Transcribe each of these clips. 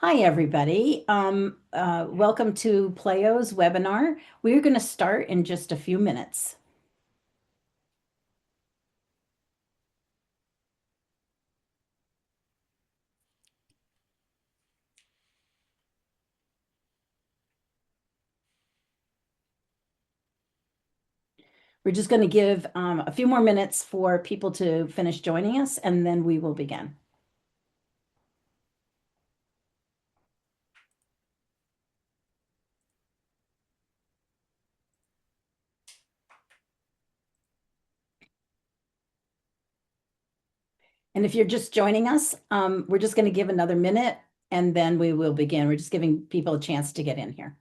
Hi, everybody. Welcome to PLAIO's webinar. We're going to start in just a few minutes. We're just going to give a few more minutes for people to finish joining us, and then we will begin. And if you're just joining us, we're just going to give another minute, and then we will begin. We're just giving people a chance to get in here.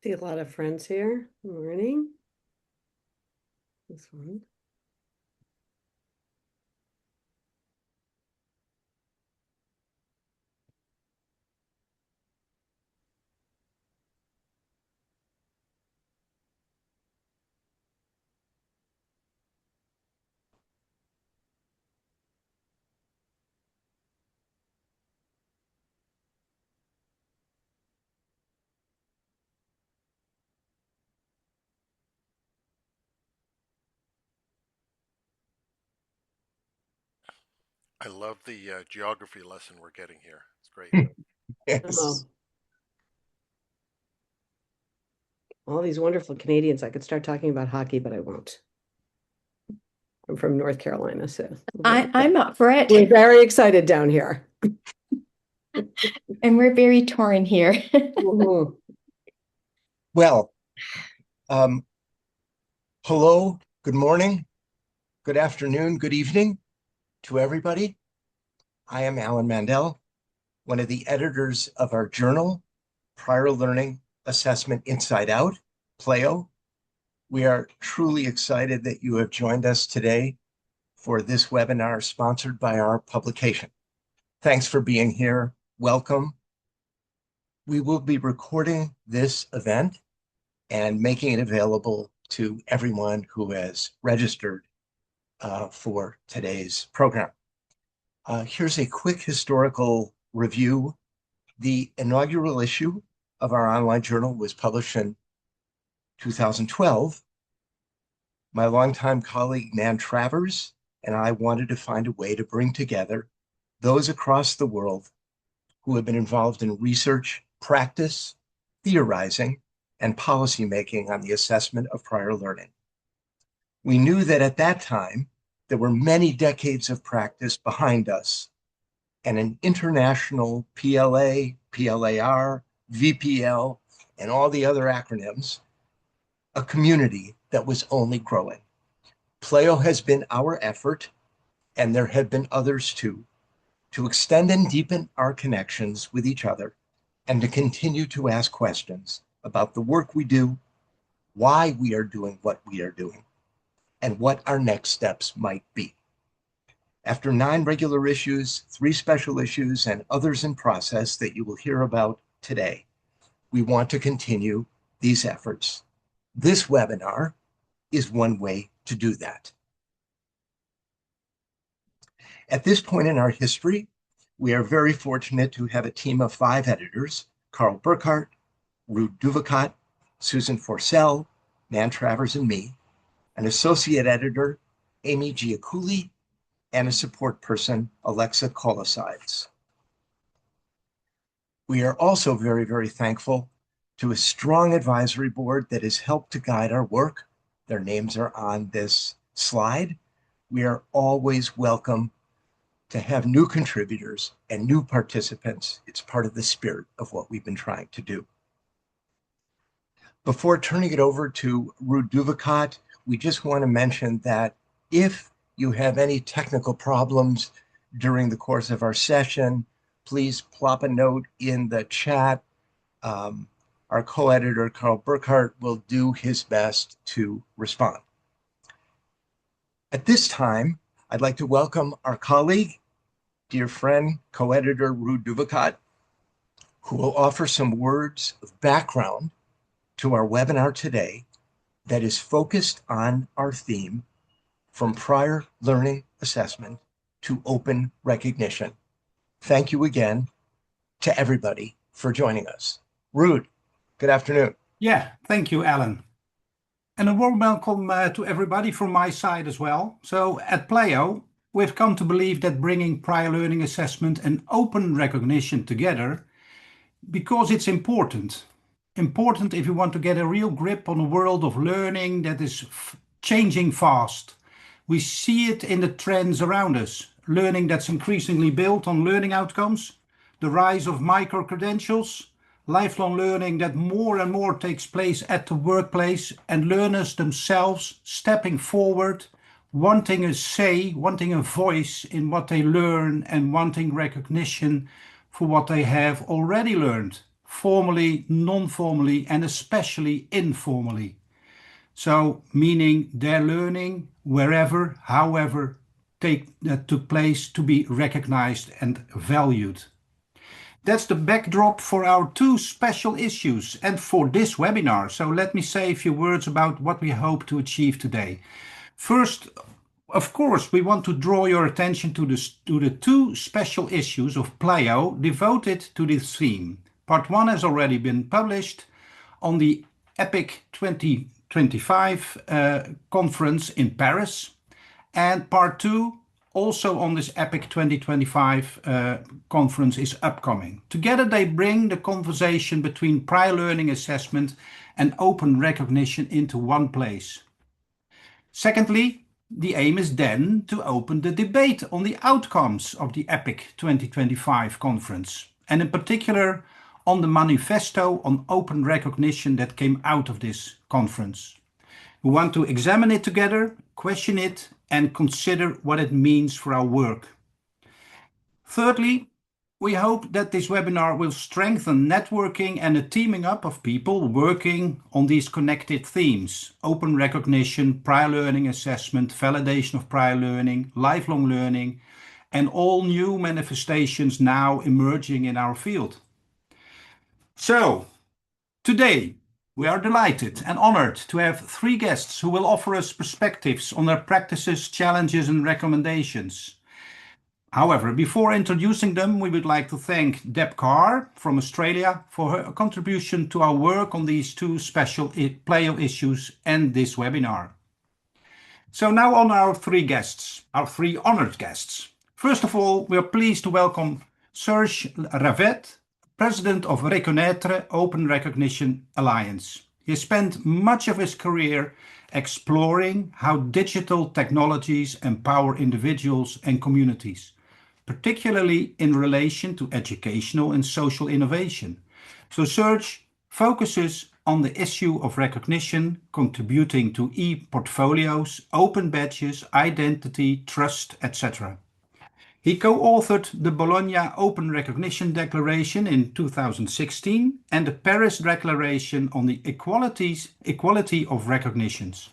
See a lot of friends here. Good morning. This one. I love the geography lesson we're getting here. It's great. Yes. Oh, all these wonderful Canadians. I could start talking about hockey, but I won't. I'm from North Carolina, so I'm up for it. we're very excited down here. And we're very torn here. Mhm. Well, hello, good morning, good afternoon, good evening to everybody. I am Alan Mandel, one of the editors of our journal, Prior Learning Assessment Inside Out, PLAIO. We are truly excited that you have joined us today for this webinar sponsored by our publication. Thanks for being here. Welcome. We will be recording this event and making it available to everyone who has registered for today's program. Here's a quick historical review. The inaugural issue of our online journal was published in 2012. My longtime colleague Nan Travers and I wanted to find a way to bring together those across the world who have been involved in research, practice, theorizing, and policymaking on the assessment of prior learning. We knew that at that time, there were many decades of practice behind us and an international PLA, PLAR, VPL, and all the other acronyms, a community that was only growing. PLAIO has been our effort, and there have been others too, to extend and deepen our connections with each other and to continue to ask questions about the work we do, why we are doing what we are doing, and what our next steps might be. After 9 regular issues, 3 special issues, and others in process that you will hear about today, we want to continue these efforts. This webinar is one way to do that. At this point in our history, we are very fortunate to have a team of 5 editors: Carl Burkhart, Ruud Duvekot, Susan Forcell, Nan Travers, and me, an associate editor, Amy Giacouli, and a support person, Alexa Kolosides. We are also very, very thankful to a strong advisory board that has helped to guide our work. Their names are on this slide. We are always welcome to have new contributors and new participants. It's part of the spirit of what we've been trying to do. Before turning it over to Ruud Duvekot, we just want to mention that if you have any technical problems during the course of our session, please plop a note in the chat. Our co-editor, Carl Burkhart, will do his best to respond. At this time, I'd like to welcome our colleague, dear friend, co-editor Ruud Duvekot, who will offer some words of background to our webinar today that is focused on our theme from prior learning assessment to open recognition. Thank you again to everybody for joining us. Ruud, good afternoon. Yeah, thank you, Alan. And a warm welcome to everybody from my side as well. So at PLAIO, we've come to believe that bringing prior learning assessment and open recognition together because it's important. Important if you want to get a real grip on a world of learning that is changing fast. We see it in the trends around us. Learning that's increasingly built on learning outcomes, the rise of micro-credentials, lifelong learning that more and more takes place at the workplace, and learners themselves stepping forward, wanting a say, wanting a voice in what they learn and wanting recognition for what they have already learned, formally, non-formally, and especially informally. So meaning their learning, wherever, however, that took place to be recognized and valued. That's the backdrop for our two special issues and for this webinar. So let me say a few words about what we hope to achieve today. First, of course, we want to draw your attention to the two special issues of PLAIO devoted to this theme. Part 1 has already been published on the EPIC 2025 conference in Paris, and part 2 also on this EPIC 2025 conference is upcoming. Together they bring the conversation between prior learning assessment and open recognition into one place. Secondly, the aim is then to open the debate on the outcomes of the EPIC 2025 conference, and in particular on the manifesto on open recognition that came out of this conference. We want to examine it together, question it, and consider what it means for our work. Thirdly, we hope that this webinar will strengthen networking and a teaming up of people working on these connected themes: open recognition, prior learning assessment, validation of prior learning, lifelong learning, and all new manifestations now emerging in our field. So, today, we are delighted and honored to have three guests who will offer us perspectives on their practices, challenges, and recommendations. However, before introducing them, we would like to thank Deb Carr from Australia for her contribution to our work on these two special PLAIO issues and this webinar. So now on our three guests, our three honored guests. First of all, we are pleased to welcome Serge Ravet, President of Reconnaître Open Recognition Alliance. He has spent much of his career exploring how digital technologies empower individuals and communities, particularly in relation to educational and social innovation. So Serge focuses on the issue of recognition, contributing to e-portfolios, open badges, identity, trust, etc. He co-authored the Bologna Open Recognition Declaration in 2016 and the Paris Declaration on the Equality of Recognitions.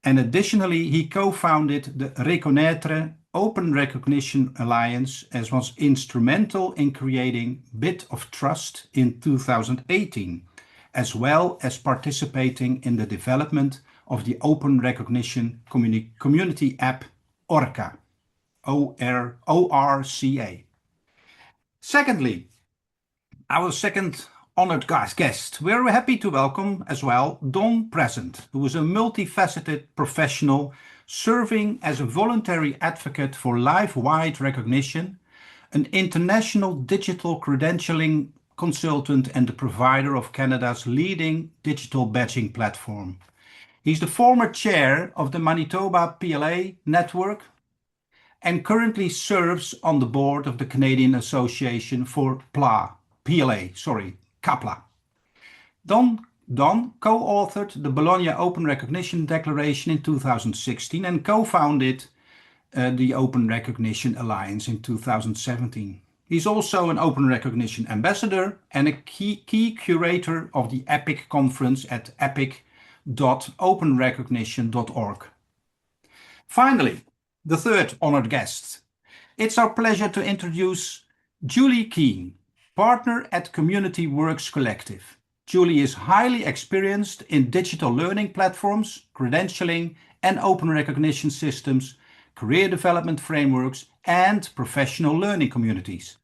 And additionally, he co-founded the Reconnaître Open Recognition Alliance, as was instrumental in creating Bit of Trust in 2018, as well as participating in the development of the Open Recognition Community app ORCA. ORCA. Secondly, our second honored guest, we are happy to welcome as well Don Present, who is a multifaceted professional serving as a voluntary advocate for life-wide recognition, an international digital credentialing consultant, and the provider of Canada's leading digital badging platform. He's the former chair of the Manitoba PLA network and currently serves on the board of the Canadian Association for CAPLA. Don co-authored the Bologna Open Recognition Declaration in 2016 and co-founded the Open Recognition Alliance in 2017. He's also an Open Recognition ambassador and a key curator of the EPIC conference at epic.openrecognition.org. Finally, the third honored guest. It's our pleasure to introduce Julie Keane, partner at Community Works Collective. Julie is highly experienced in digital learning platforms, credentialing, and open recognition systems, career development frameworks, and professional learning communities.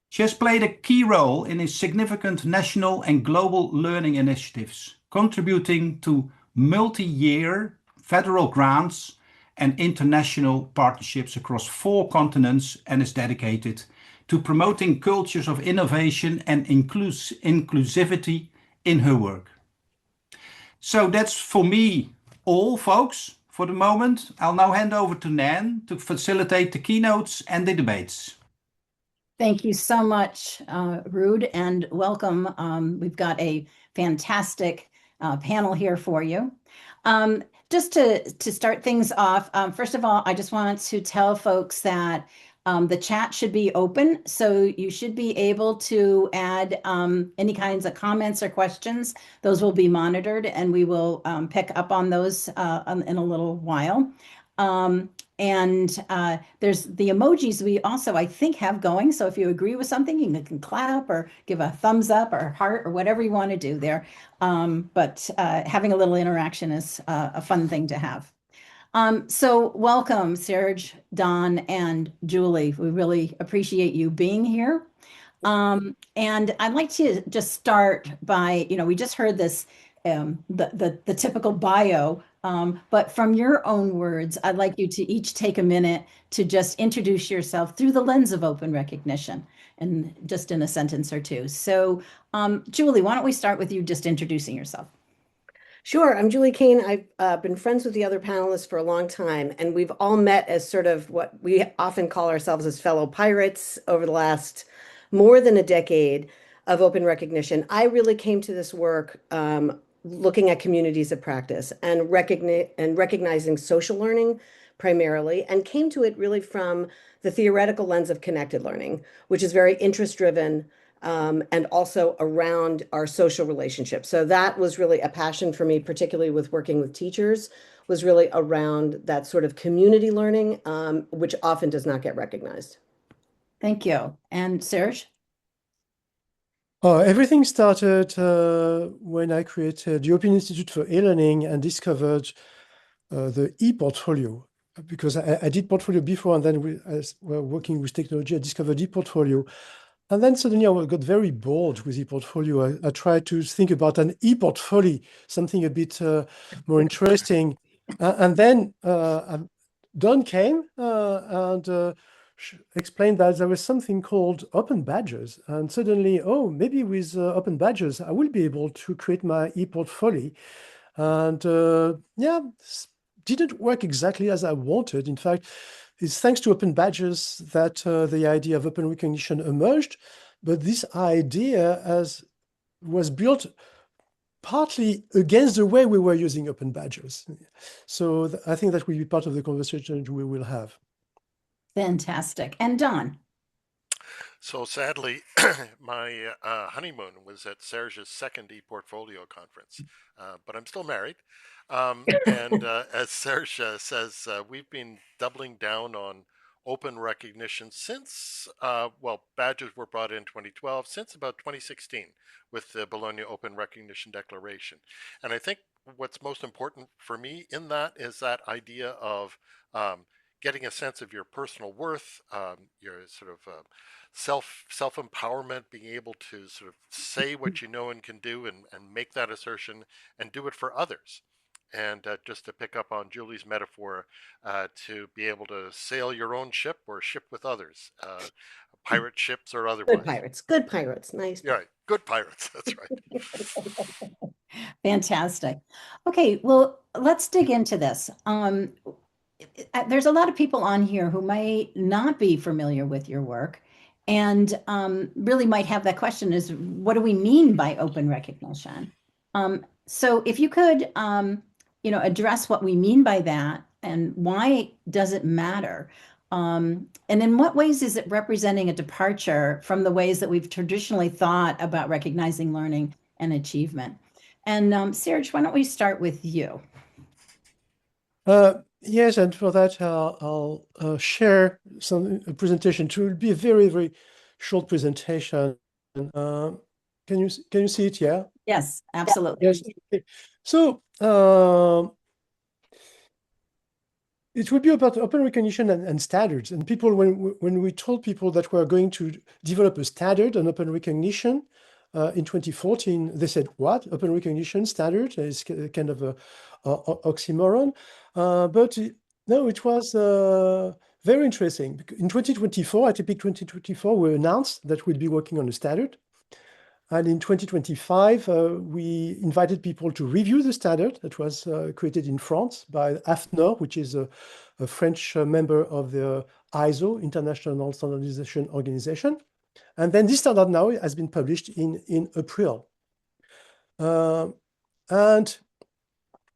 She has played a key role in significant national and global learning initiatives, contributing to multi-year federal grants and international partnerships across 4 continents, and is dedicated to promoting cultures of innovation and inclusivity in her work. So that's for me all, folks, for the moment. I'll now hand over to Nan to facilitate the keynotes and the debates. Thank you so much, Ruud, and welcome. We've got a fantastic panel here for you. Just to start things off, first of all, I just want to tell folks that the chat should be open, so you should be able to add any kinds of comments or questions. Those will be monitored, and we will pick up on those in a little while. There's the emojis we also, I think, have going. So if you agree with something, you can clap or give a thumbs up or heart or whatever you want to do there. But having a little interaction is a fun thing to have. So welcome, Serge, Don, and Julie. We really appreciate you being here. And I'd like to just start by, we just heard this, the typical bio, but from your own words, I'd like you to each take a minute to just introduce yourself through the lens of open recognition, and just in a sentence or two. So, Julie, why don't we start with you just introducing yourself? Sure. I'm Julie Keane. I've been friends with the other panelists for a long time, and we've all met as sort of what we often call ourselves as fellow pirates over the last more than a decade of open recognition. I really came to this work looking at communities of practice and recognizing social learning primarily, and came to it really from the theoretical lens of connected learning, which is very interest-driven, and also around our social relationships. So that was really a passion for me, particularly with working with teachers, was really around that sort of community learning, which often does not get recognized. Thank you. And Serge? Everything started when I created the Open Institute for E-Learning and discovered the e-portfolio, because I did portfolio before, and then as we're working with technology, I discovered e-portfolio. And then suddenly I got very bored with e-portfolio. I tried to think about an e-portfolio, something a bit more interesting. And then Don came and explained that there was something called open badges. And suddenly, oh, maybe with open badges, I will be able to create my e-portfolio. And didn't work exactly as I wanted. In fact, it's thanks to open badges that the idea of open recognition emerged. But this idea was built partly against the way we were using open badges. So I think that will be part of the conversation we will have. Fantastic. And Don? So sadly, my honeymoon was at Serge's second ePortfolio conference, but I'm still married. And as Serge says, we've been doubling down on open recognition since, badges were brought in 2012, since about 2016 with the Bologna Open Recognition Declaration. And I think what's most important for me in that is that idea of getting a sense of your personal worth, your sort of self-empowerment, being able to sort of say what you know and can do, and make that assertion and do it for others. And just to pick up on Julie's metaphor, to be able to sail your own ship or ship with others, pirate ships or otherwise. Good pirates, nice. Yeah, right. Good pirates. That's right. Fantastic. Okay, well, let's dig into this. There's a lot of people on here who may not be familiar with your work and really might have that question is, what do we mean by open recognition? So if you could, address what we mean by that and why does it matter? And in what ways is it representing a departure from the ways that we've traditionally thought about recognizing learning and achievement? And Serge, why don't we start with you? Yes, and for that, I'll share a presentation. It will be a very, very short presentation. Can you see it? Yeah. Yes, absolutely. Yes. Okay. So it will be about open recognition and standards. And people, when we told people that we're going to develop a standard on open recognition in 2014, they said, "What? Open recognition standard?" It's kind of a oxymoron. But no, it was very interesting. In 2024, at Epic 2024, we announced that we'll be working on a standard. And in 2025, we invited people to review the standard that was created in France by AFNOR, which is a French member of the ISO, International Standardization Organization. And then this standard now has been published in April. And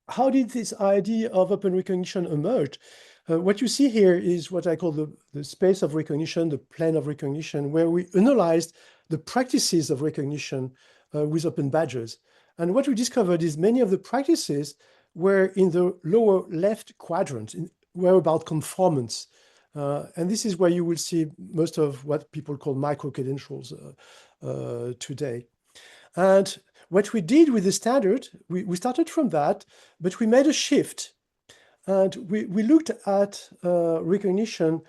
how did this idea of open recognition emerge? What you see here is what I call the space of recognition, the plane of recognition, where we analyzed the practices of recognition with open badges. And what we discovered is many of the practices were in the lower left quadrant, were about conformance. And this is where you will see most of what people call micro-credentials today. And what we did with the standard, we started from that, but we made a shift. And we looked at recognition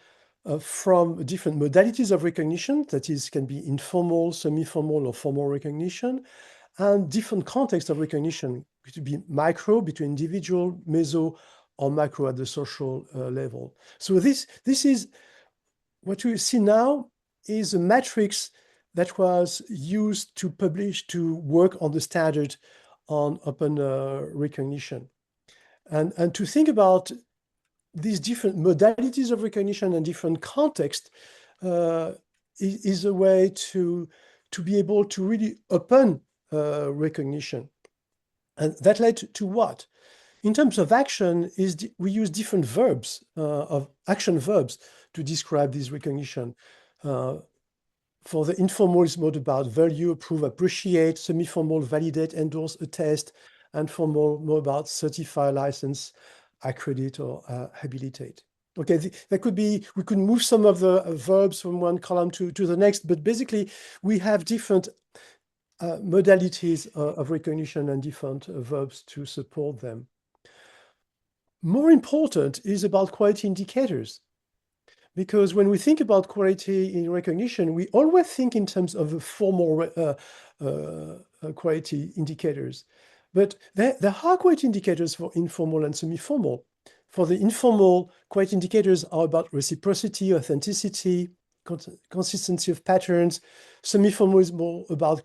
from different modalities of recognition, that is, can be informal, semi-formal, or formal recognition, and different contexts of recognition. It could be micro, between individual, meso, or macro at the social level. So this is what we see now is a matrix that was used to work on the standard on open recognition. And to think about these different modalities of recognition and different contexts is a way to be able to really open recognition. And that led to what? In terms of action, we use different verbs, of action verbs, to describe this recognition. For the informal, it's more about value, approve, appreciate. Semi-formal, validate, endorse, attest. And formal, more about certify, license, accredit, or habilitate. Okay, that could be, we could move some of the verbs from one column to the next, but basically we have different modalities of recognition and different verbs to support them. More important is about quality indicators. Because when we think about quality in recognition, we always think in terms of the formal quality indicators. But there are quality indicators for informal and semi-formal. For the informal, quality indicators are about reciprocity, authenticity, consistency of patterns. Semi-formal is more about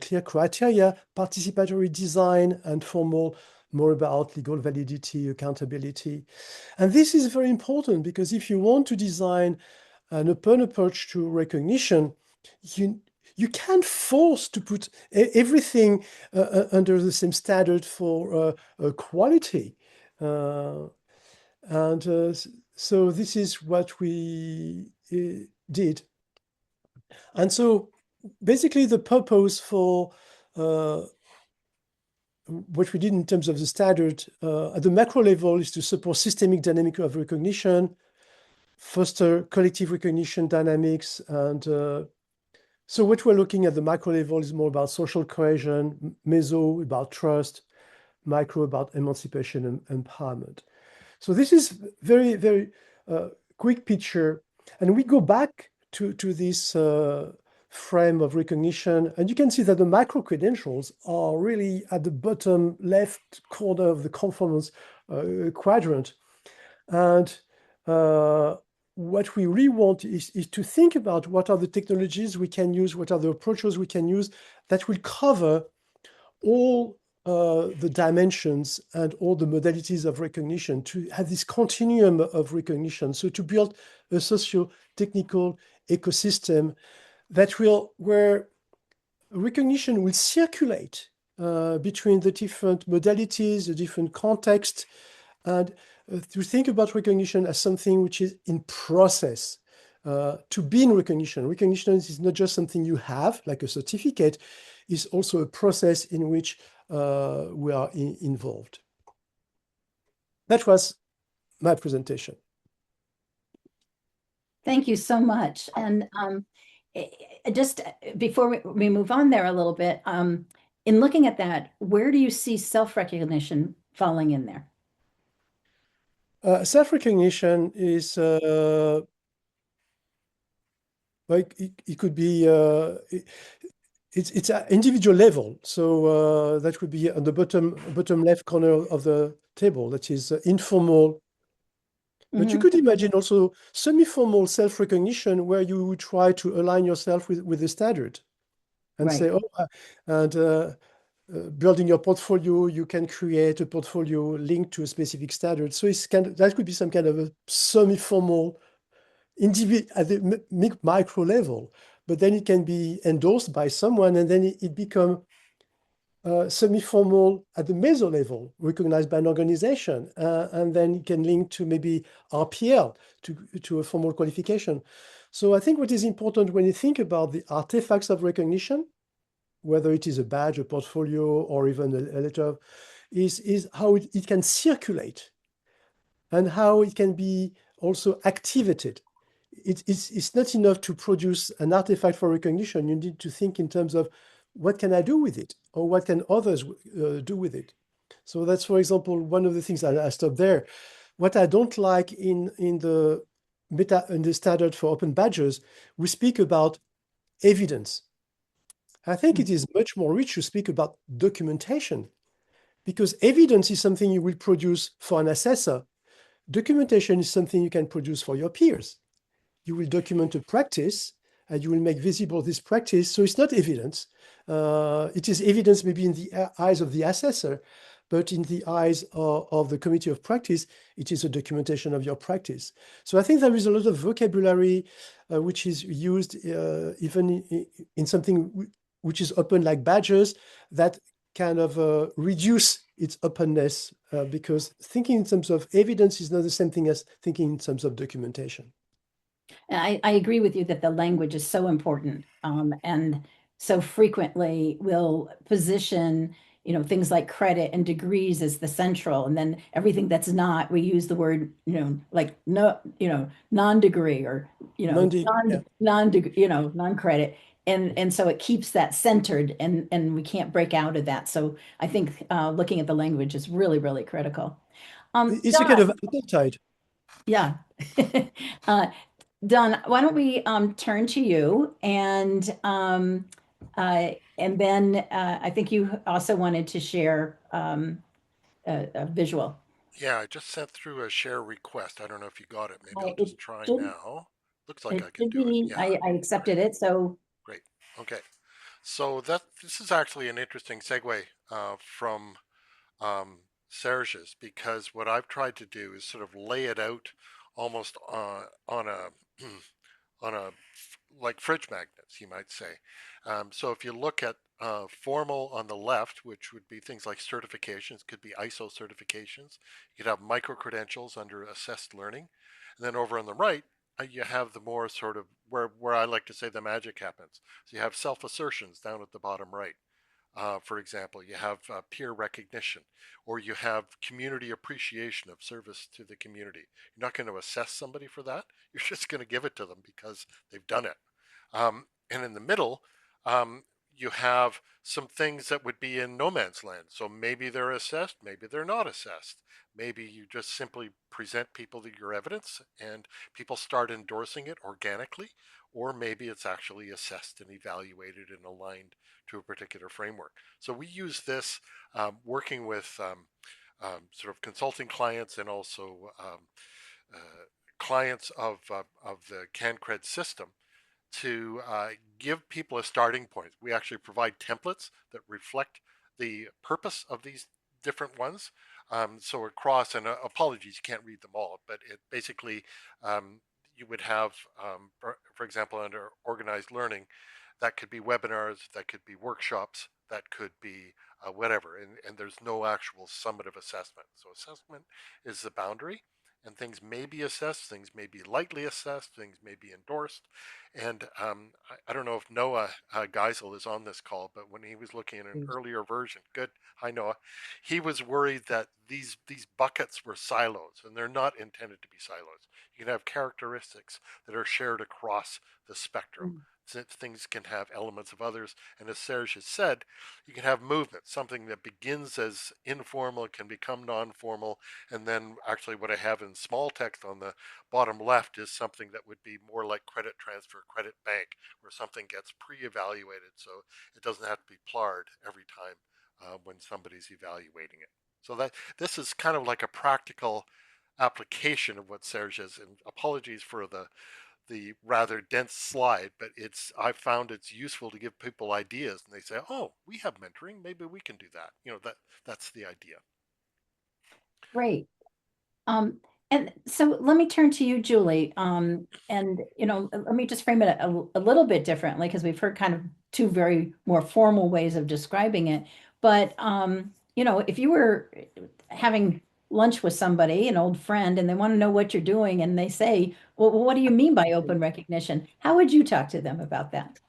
clear criteria, participatory design, and formal more about legal validity, accountability. And this is very important because if you want to design an open approach to recognition, you can't force to put everything under the same standard for quality. So this is what we did. And so basically the purpose for what we did in terms of the standard at the macro level is to support systemic dynamic of recognition, foster collective recognition dynamics. And so what we're looking at the macro level is more about social cohesion, meso about trust, micro about emancipation and empowerment. So this is very, very quick picture. And we go back to this frame of recognition. And you can see that the micro credentials are really at the bottom left corner of the conformance quadrant. And what we really want is to think about what are the technologies we can use, what are the approaches we can use that will cover all the dimensions and all the modalities of recognition, to have this continuum of recognition. So to build a socio-technical ecosystem where recognition will circulate between the different modalities, the different contexts, and to think about recognition as something which is in process. To be in recognition. Recognition is not just something you have, like a certificate, it's also a process in which we are involved. That was my presentation. Thank you so much. And just before we move on there a little bit, in looking at that, where do you see self-recognition falling in there? Self-recognition is like it could be it's an individual level. So that would be on the bottom left corner of the table. That is informal. But you could imagine also semi-formal self-recognition where you would try to align yourself with the standard and Right. say, building your portfolio, you can create a portfolio linked to a specific standard. So that could be some kind of a semi-formal at the micro level, but then it can be endorsed by someone, and then it becomes semi-formal at the meso level, recognized by an organization, and then it can link to maybe RPL, to a formal qualification. So I think what is important when you think about the artifacts of recognition, whether it is a badge, a portfolio, or even a letter, is how it can circulate and how it can be also activated. It's not enough to produce an artifact for recognition. You need to think in terms of what can I do with it, or what can others do with it. So that's, for example, one of the things I stopped there. What I don't like in the standard for open badges, we speak about evidence. I think it is much more rich to speak about documentation, because evidence is something you will produce for an assessor. Documentation is something you can produce for your peers. You will document a practice and you will make visible this practice. So it's not evidence. It is evidence maybe in the eyes of the assessor, but in the eyes of the committee of practice, it is a documentation of your practice. So I think there is a lot of vocabulary which is used even in something which is open like badges that kind of reduce its openness because thinking in terms of evidence is not the same thing as thinking in terms of documentation. I agree with you that the language is so important, and so frequently we'll position, things like credit and degrees as the central, and then everything that's not, we use the word, like no, non-degree or non-degree, non-credit, and so it keeps that centered, and we can't break out of that. So I think looking at the language is really, really critical. It's a kind of appetite. Yeah. Don, why don't we turn to you and then I think you also wanted to share a visual. Yeah, I just sent through a share request. I don't know if you got it. Maybe I'll It just try should, now. Looks like it I can should do it. be, Yeah, I accepted great, it, so great. Okay, so this is actually an interesting segue from Serge's, because what I've tried to do is sort of lay it out almost on a on a like fridge magnets, you might say. So if you look at formal on the left, which would be things like certifications, could be ISO certifications. You could have micro credentials under assessed learning, and then over on the right, you have the more sort of where I like to say the magic happens. So you have self assertions down at the bottom right. For example, you have peer recognition, or you have community appreciation of service to the community. You're not going to assess somebody for that. You're just going to give it to them because they've done it. And in the middle, you have some things that would be in no man's land. So maybe they're assessed, maybe they're not assessed. Maybe you just simply present people your evidence and people start endorsing it organically, or maybe it's actually assessed and evaluated and aligned to a particular framework. So we use this working with sort of consulting clients and also uh, clients of the CanCred system to give people a starting point. We actually provide templates that reflect the purpose of these different ones. So across, and apologies, you can't read them all, but it basically, you would have, for example, under organized learning, that could be webinars, that could be workshops, that could be whatever, and there's no actual summative assessment. So assessment is the boundary, and things may be assessed, things may be lightly assessed, things may be endorsed. And I don't know if Noah Geisel is on this call, but when he was looking at an earlier version, good, hi Noah, he was worried that these buckets were silos, and they're not intended to be silos. You can have characteristics that are shared across the spectrum. Things can have elements of others, and as Serge has said, you can have movement. Something that begins as informal can become non-formal, and then actually what I have in small text on the bottom left is something that would be more like credit transfer, credit bank, where something gets pre-evaluated, so it doesn't have to be PLAR'd every time when somebody's evaluating it. So that this is kind of like a practical application of what Serge is, and apologies for the rather dense slide, but I found it's useful to give people ideas, and they say, "Oh, we have mentoring. Maybe we can do that." That's the idea. Great. And so let me turn to you, Julie. And let me just frame it a little bit differently because we've heard kind of two very more formal ways of describing it. But if you were having lunch with somebody, an old friend, and they want to know what you're doing, and they say, "Well, what do you mean by open recognition?" How would you talk to them about that?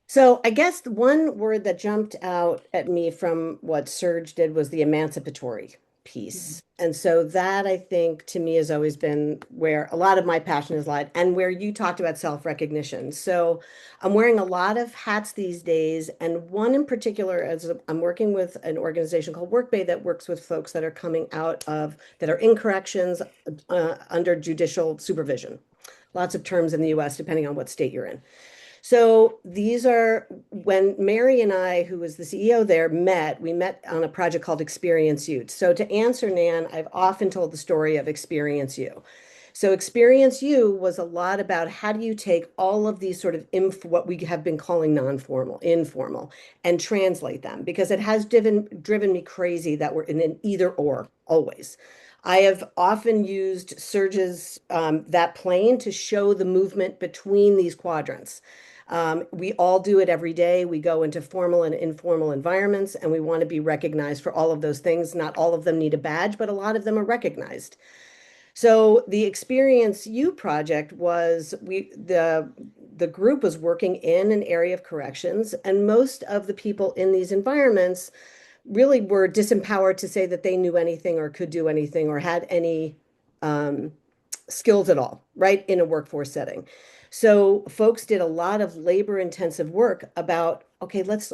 So I guess the one word that jumped out at me from what Serge did was the emancipatory piece. And so that I think to me has always been where a lot of my passion has lied and where you talked about self-recognition. So I'm wearing a lot of hats these days, and one in particular as I'm working with an organization called Workbay that works with folks that are coming out of that are in corrections under judicial supervision. Lots of terms in the US depending on what state you're in. So these are when Mary and I, who was the CEO there, we met on a project called Experience U. So to answer Nan, I've often told the story of Experience U. So Experience U was a lot about how do you take all of these sort of what we have been calling non-formal, informal, and translate them, because it has driven me crazy that we're in an either or always. I have often used Serge's that plane to show the movement between these quadrants. We all do it every day. We go into formal and informal environments, and we want to be recognized for all of those things. Not all of them need a badge, but a lot of them are recognized. So the Experience U project was the group was working in an area of corrections, and most of the people in these environments really were disempowered to say that they knew anything or could do anything or had any skills at all, right, in a workforce setting. So folks did a lot of labor-intensive work about, okay, let's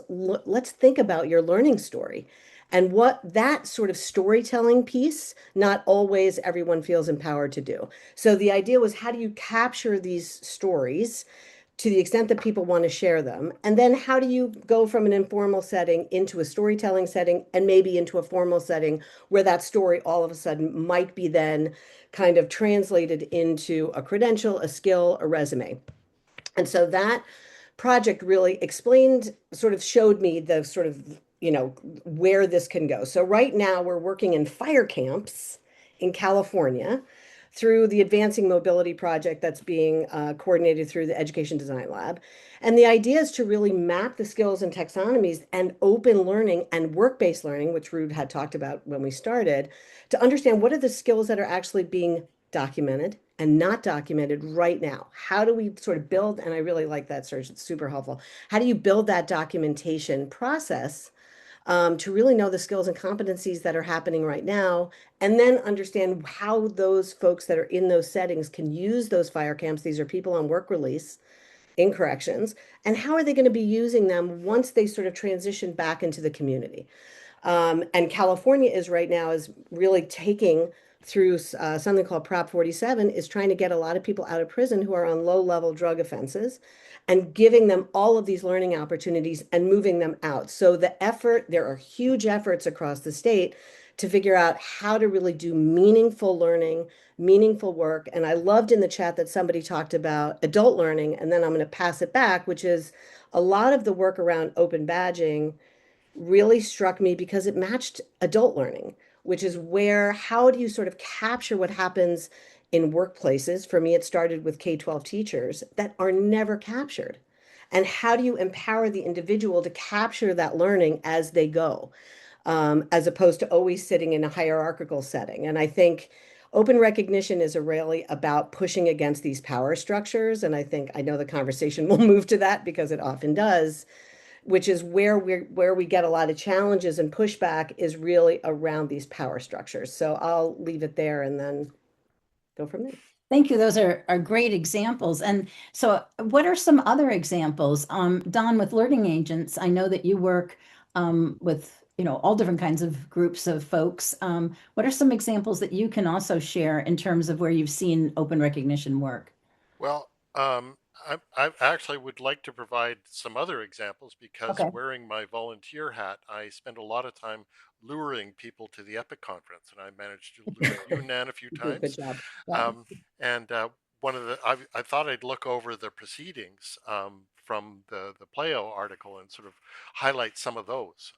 think about your learning story and what that sort of storytelling piece, not always everyone feels empowered to do. So the idea was, how do you capture these stories to the extent that people want to share them? And then how do you go from an informal setting into a storytelling setting and maybe into a formal setting where that story all of a sudden might be then kind of translated into a credential, a skill, a resume. And so that project really showed me the sort of, where this can go. So right now we're working in fire camps in California through the Advancing Mobility project that's being coordinated through the Education Design Lab. And the idea is to really map the skills and taxonomies and open learning and work-based learning, which Ruud had talked about when we started, to understand what are the skills that are actually being documented and not documented right now. How do we sort of build, and I really like that, Serge, it's super helpful. How do you build that documentation process to really know the skills and competencies that are happening right now, and then understand how those folks that are in those settings can use those fire camps, these are people on work release, incorrections, and how are they going to be using them once they sort of transition back into the community. And California is right now is really taking through something called Prop 47 is trying to get a lot of people out of prison who are on low-level drug offenses and giving them all of these learning opportunities and moving them out. So there are huge efforts across the state to figure out how to really do meaningful learning, meaningful work. And I loved in the chat that somebody talked about adult learning, and then I'm going to pass it back, which is a lot of the work around open badging really struck me because it matched adult learning, which is how do you sort of capture what happens in workplaces? For me, it started with K-12 teachers that are never captured. And how do you empower the individual to capture that learning as they go, as opposed to always sitting in a hierarchical setting? And I think open recognition is really about pushing against these power structures. And I know the conversation will move to that because it often does, which is where we get a lot of challenges and pushback is really around these power structures. So I'll leave it there and then go from there. Thank you. Those are great examples. And so what are some other examples? Don, with learning agents, I know that you work with all different kinds of groups of folks. What are some examples that you can also share in terms of where you've seen open recognition work? Well, I actually would like to provide some other examples because Okay. wearing my volunteer hat, I spend a lot of time luring people to the EPIC conference, and I managed to lure you, Nan, a few You do a good times. job. Yeah. And one of I thought I'd look over the proceedings from the PLAIO article and sort of highlight some of those.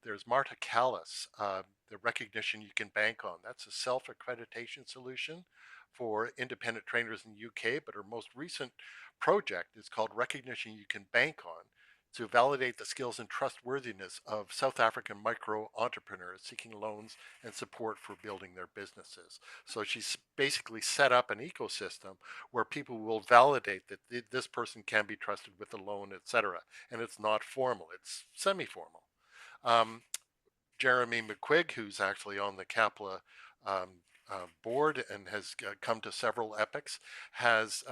There's Marta Callis, the recognition you can bank on. That's a self-accreditation solution for independent trainers in the UK, but her most recent project is called Recognition You Can Bank On to validate the skills and trustworthiness of South African micro entrepreneurs seeking loans and support for building their businesses. So she's basically set up an ecosystem where people will validate that this person can be trusted with a loan, etc. And it's not formal, it's semi-formal. Um, Jeremy McQuigg, who's actually on the CAPLA board and has come to several epics, has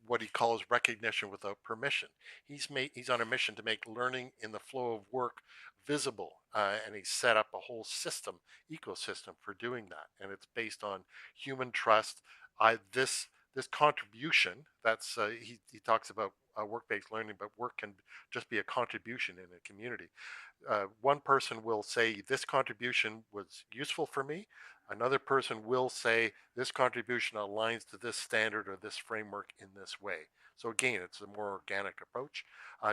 what he calls recognition without permission. He's on a mission to make learning in the flow of work visible, and he's set up a whole ecosystem for doing that, and it's based on human trust. This contribution, that's he talks about work-based learning, but work can just be a contribution in a community. One person will say this contribution was useful for me. Another person will say this contribution aligns to this standard or this framework in this way. So again, it's a more organic approach.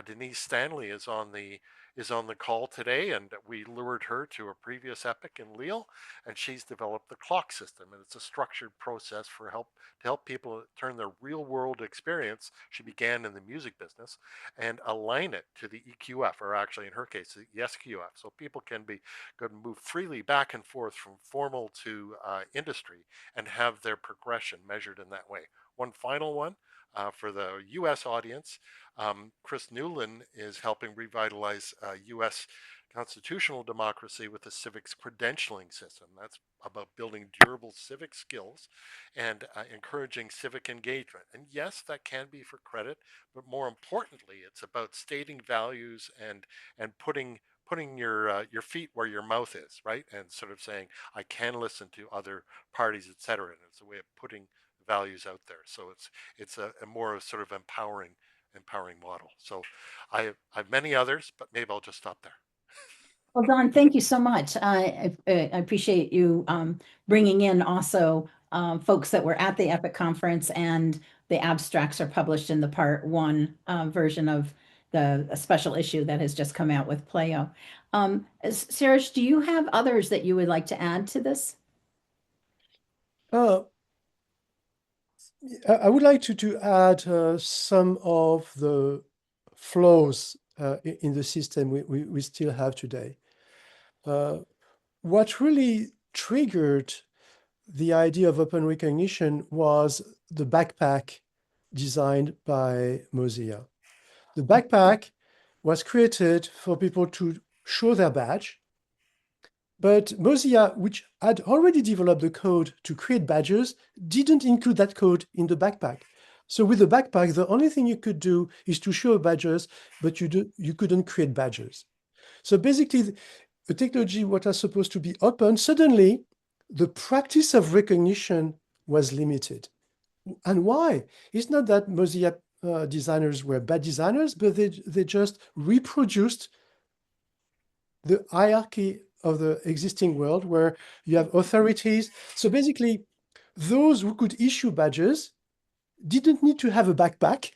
Denise Stanley is on the call today, and we lured her to a previous epic in Lille, and she's developed the clock system, and it's a structured process to help people turn their real world experience. She began in the music business and align it to the EQF, or actually in her case, the SQF, so people can move freely back and forth from formal to industry and have their progression measured in that way. One final one for the US audience. Chris Newland is helping revitalize US constitutional democracy with the civics credentialing system. That's about building durable civic skills and encouraging civic engagement. And yes, that can be for credit, but more importantly, it's about stating values and putting your feet where your mouth is, right? And sort of saying, I can listen to other parties, etc. And it's a way of putting values out there. So it's a more sort of empowering model. So I have many others, but maybe I'll just stop there. Well, Don, thank you so much. I appreciate you bringing in also folks that were at the EPIC conference, and the abstracts are published in the part one version of the special issue that has just come out with PLAIO. Serge, do you have others that you would like to add to this? I would like to add some of the flaws in the system we still have today. What really triggered the idea of open recognition was the backpack designed by Mozilla. The backpack was created for people to show their badge, but Mozilla, which had already developed the code to create badges, didn't include that code in the backpack. So with the backpack, the only thing you could do is to show badges, but you couldn't create badges. So basically, the technology, what was supposed to be open, suddenly the practice of recognition was limited. And why? It's not that Mozilla designers were bad designers, but they just reproduced the hierarchy of the existing world where you have authorities. So basically, those who could issue badges didn't need to have a backpack,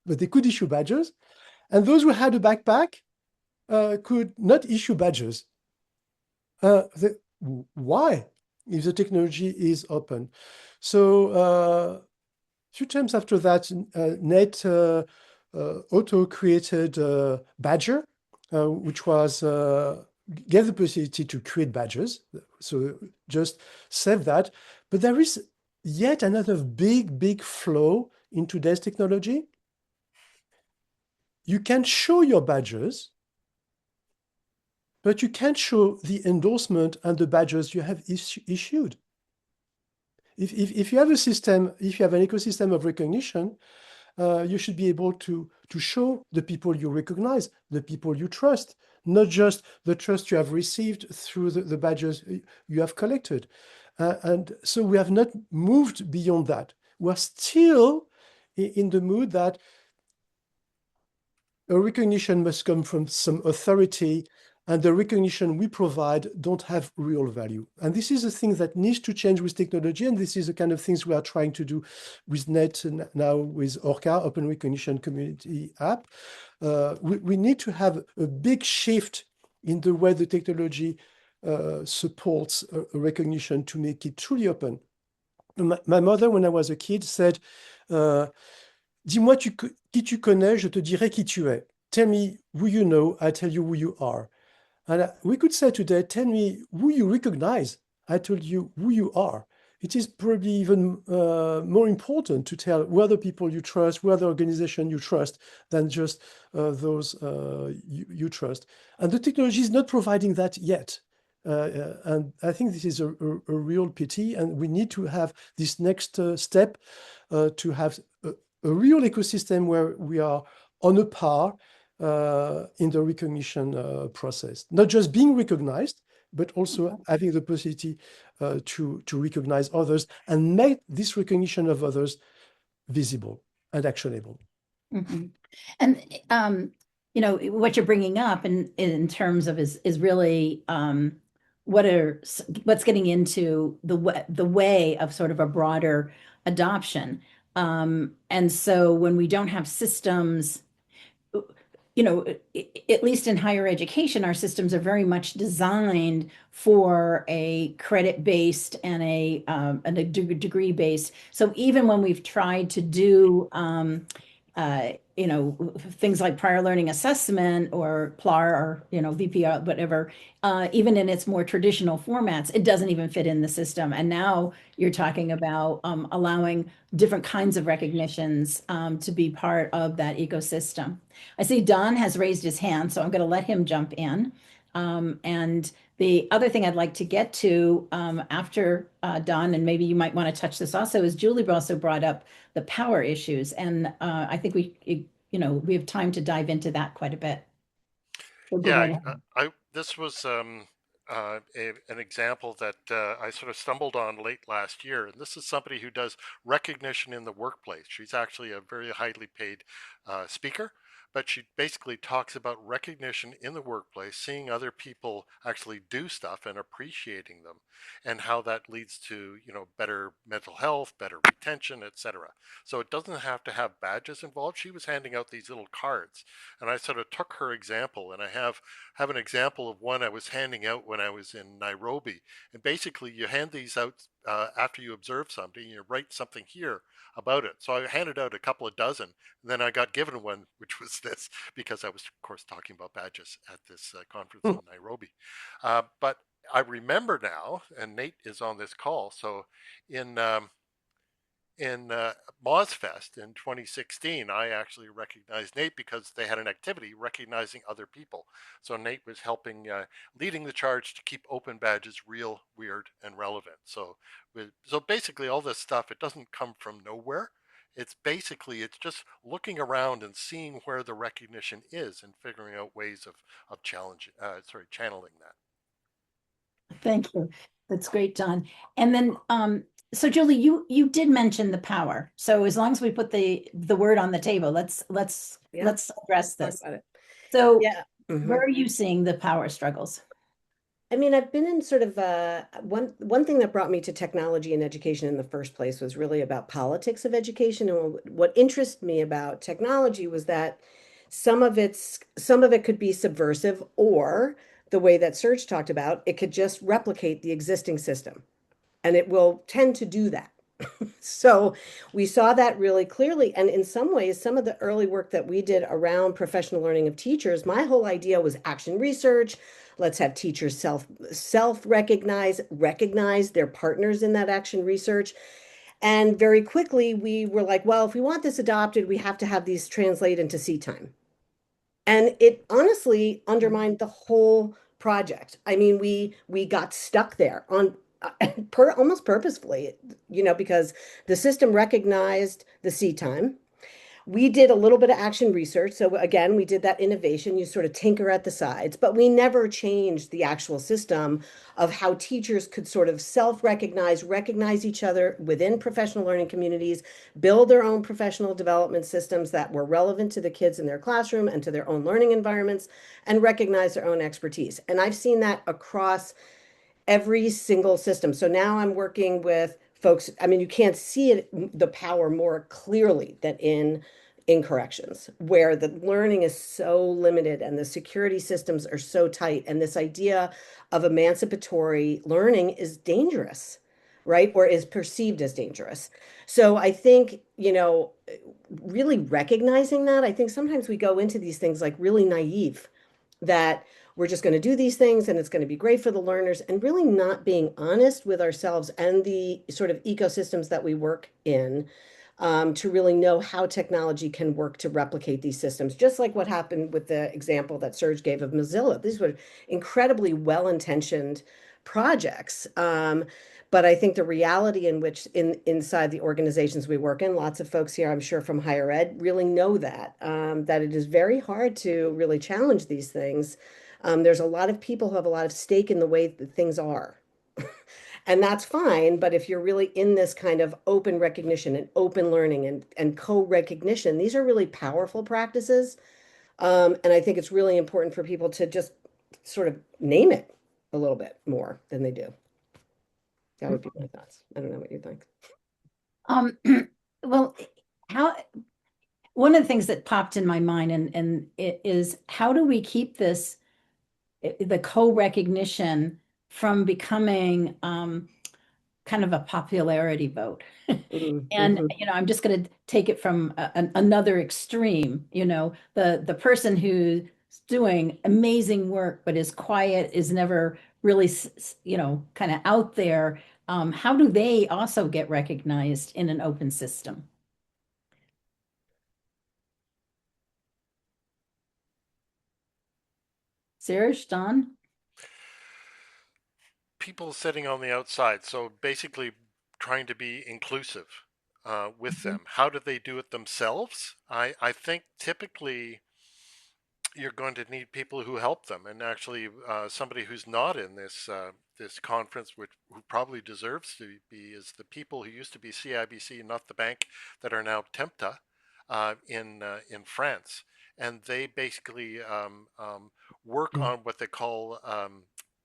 but they could issue badges. And those who had a backpack could not issue badges. Why? If the technology is open. So a few times after that, Nate auto created Badger, which was gave the possibility to create badges. So just save that. But there is yet another big flaw in today's technology. You can show your badges, but you can't show the endorsement and the badges you have issued. If you have a system, if you have an ecosystem of recognition, you should be able to show the people you recognize, the people you trust, not just the trust you have received through the badges you have collected. And so we have not moved beyond that. We're still in the mood that a recognition must come from some authority, and the recognition we provide don't have real value. And this is a thing that needs to change with technology, and this is the kind of things we are trying to do with Net now with Orca, Open Recognition Community app. We need to have a big shift in the way the technology supports a recognition to make it truly open. My mother, when I was a kid, said, dis-moi qui tu connais, je te dirai qui tu es. Tell me who you know, I tell you who you are. And we could say today, tell me who you recognize, I told you who you are. It is probably even more important to tell who are the people you trust, who are the organization you trust, than just those you trust. And the technology is not providing that yet. And I think this is a real pity, and we need to have this next step to have a real ecosystem where we are on a par in the recognition process, not just being recognized, but also having the possibility to recognize others and make this recognition of others visible and actionable. Mhm. And what you're bringing up in terms of is really what's getting into the way of sort of a broader adoption. And so when we don't have systems, at least in higher education, our systems are very much designed for a credit-based and a degree-based. So even when we've tried to do things like prior learning assessment or PLAR or, VPR, whatever, even in its more traditional formats, it doesn't even fit in the system. And now you're talking about allowing different kinds of recognitions to be part of that ecosystem. I see Don has raised his hand, so I'm going to let him jump in. And the other thing I'd like to get to after Don, and maybe you might want to touch this also, is Julie also brought up the power issues. And I think we have time to dive into that quite a bit. So go right Yeah, ahead. this was an example that I sort of stumbled on late last year, and this is somebody who does recognition in the workplace. She's actually a very highly paid speaker, but she basically talks about recognition in the workplace, seeing other people actually do stuff and appreciating them, and how that leads to better mental health, better retention, etc. So it doesn't have to have badges involved. She was handing out these little cards, and I sort of took her example, and I have an example of one I was handing out when I was in Nairobi. And basically, you hand these out after you observe something, you write something here about it. So I handed out a couple of dozen, and then I got given one, which was this, because I was, of course, talking about badges at this conference in Nairobi. But I remember now, and Nate is on this call. So in MozFest in 2016, I actually recognized Nate because they had an activity recognizing other people. So Nate was helping, leading the charge to keep open badges real, weird, and relevant. So basically, all this stuff, it doesn't come from nowhere. It's basically, it's just looking around and seeing where the recognition is and figuring out ways of channeling that. Thank you. That's great, John. And then, so Julie, you did mention the power. So as long as we put the word on the table, Yeah, let's address talk this. about it. So Yeah. where are you seeing the power struggles? I mean, I've been in sort of one thing that brought me to technology and education in the first place was really about politics of education. And what interested me about technology was that some of it could be subversive, or the way that Serge talked about, it could just replicate the existing system. And it will tend to do that. So we saw that really clearly. And in some ways, some of the early work that we did around professional learning of teachers, my whole idea was action research. Let's have teachers recognize their partners in that action research. And very quickly, we were like, well, if we want this adopted, we have to have these translate into seat time. And it honestly undermined the whole project. I mean, we got stuck there on almost purposefully, because the system recognized the seat time. We did a little bit of action research. So again, we did that innovation. You sort of tinker at the sides, but we never changed the actual system of how teachers could sort of recognize each other within professional learning communities, build their own professional development systems that were relevant to the kids in their classroom and to their own learning environments, and recognize their own expertise. And I've seen that across every single system. So now I'm working with folks. I mean, you can't see it, the power more clearly than in corrections, where the learning is so limited and the security systems are so tight. And this idea of emancipatory learning is dangerous, right? Or is perceived as dangerous. So I think, really recognizing that, I think sometimes we go into these things like really naive, that we're just going to do these things and it's going to be great for the learners, and really not being honest with ourselves and the sort of ecosystems that we work in, to really know how technology can work to replicate these systems. Just like what happened with the example that Serge gave of Mozilla. These were incredibly well-intentioned projects. But I think the reality in which inside the organizations we work in, lots of folks here, I'm sure from higher ed, really know that it is very hard to really challenge these things. There's a lot of people who have a lot of stake in the way that things are. And that's fine, but if you're really in this kind of open recognition and open learning and co-recognition, these are really powerful practices. And I think it's really important for people to just sort of name it a little bit more than they do. That would be my thoughts. I don't know what you think. Um, well, how one of the things that popped in my mind and it is how do we keep this the co-recognition from becoming kind of a popularity vote? And Mhm. I'm just going to take it from another extreme. The person who's doing amazing work but is quiet, is never really, kind of out there. How do they also get recognized in an open system? Serge, Don? People sitting on the outside, so basically trying to be inclusive with Mhm. them. How do they do it themselves? I think typically you're going to need people who help them, and actually somebody who's not in this conference, which who probably deserves to be, is the people who used to be CIBC, not the bank, that are now Tempta in France, and they basically work on what they call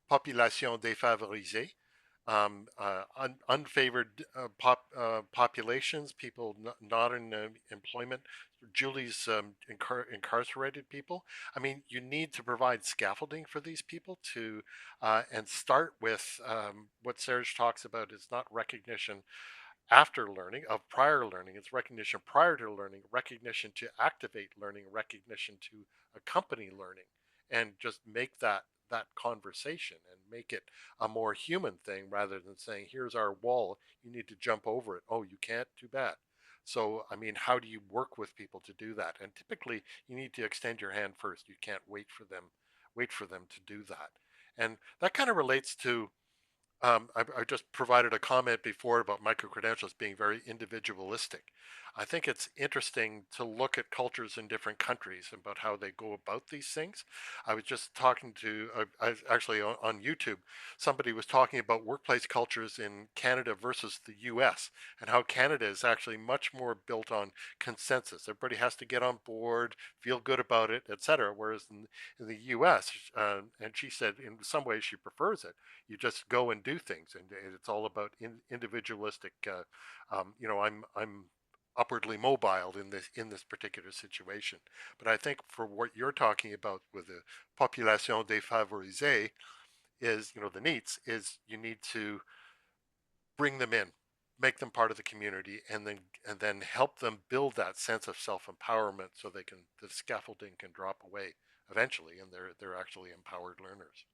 population défavorisée, unfavored populations, people not in employment. Julie's incarcerated people. I mean, you need to provide scaffolding for these people to, and start with what Serge talks about is not recognition after learning of prior learning. It's recognition prior to learning, recognition to activate learning, recognition to accompany learning, and just make that conversation and make it a more human thing rather than saying, here's our wall, you need to jump over it. Oh, you can't? Too bad. So, I mean, how do you work with people to do that? And typically, you need to extend your hand first. You can't wait for them to do that. And that kind of relates to I just provided a comment before about micro-credentials being very individualistic. I think it's interesting to look at cultures in different countries about how they go about these things. I was just talking to, actually on YouTube, somebody was talking about workplace cultures in Canada versus the US, and how Canada is actually much more built on consensus. Everybody has to get on board, feel good about it, etc. Whereas in the US, and she said in some ways she prefers it, you just go and do things, and it's all about individualistic. I'm upwardly mobile in this particular situation. But I think for what you're talking about with the population défavorisée is, the needs is you need to bring them in, make them part of the community, and then help them build that sense of self-empowerment so the scaffolding can drop away eventually, and they're actually empowered learners.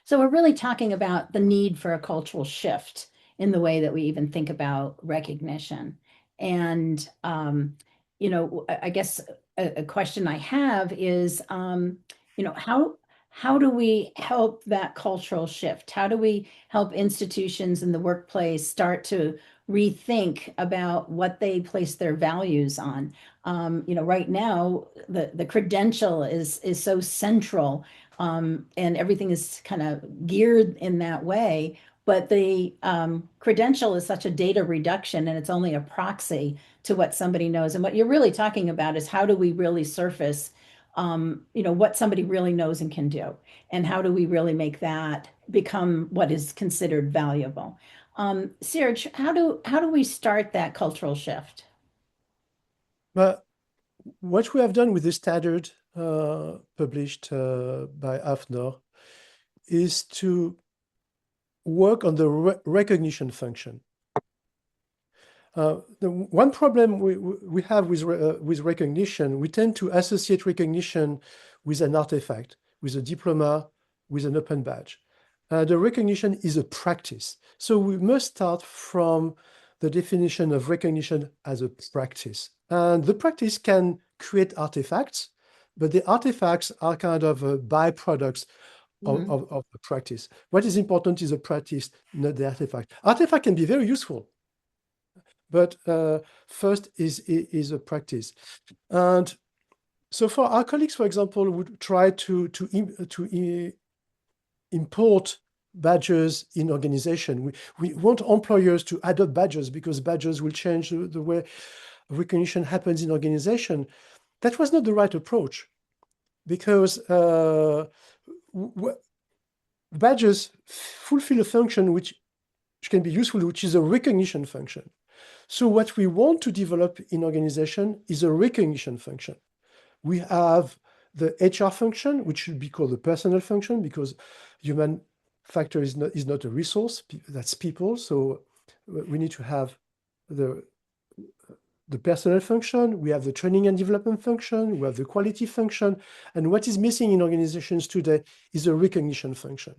So we're really talking about the need for a cultural shift in the way that we even think about recognition. And, I guess a question I have is, how do we help that cultural shift? How do we help institutions in the workplace start to rethink about what they place their values on? Right now, the credential is so central, and everything is kind of geared in that way. But the credential is such a data reduction, and it's only a proxy to what somebody knows. And what you're really talking about is how do we really surface, what somebody really knows and can do, and how do we really make that become what is considered valuable? Serge, how do we start that cultural shift? But what we have done with the standard published by AFNOR is to work on the recognition function. The one problem we have with recognition, we tend to associate recognition with an artifact, with a diploma, with an open badge. The recognition is a practice. So we must start from the definition of recognition as a practice. And the practice can create artifacts, but the artifacts are kind of byproducts of the practice. What is important is the practice, not the artifact. Artifact can be very useful, but first is a practice. And so for our colleagues, for example, would try to import badges in organization. We want employers to adopt badges because badges will change the way recognition happens in organization. That was not the right approach because badges fulfill a function which can be useful, which is a recognition function. So what we want to develop in organization is a recognition function. We have the HR function, which should be called the personnel function because human factor is not a resource, that's people. So we need to have the personnel function, we have the training and development function, we have the quality function, and what is missing in organizations today is a recognition function.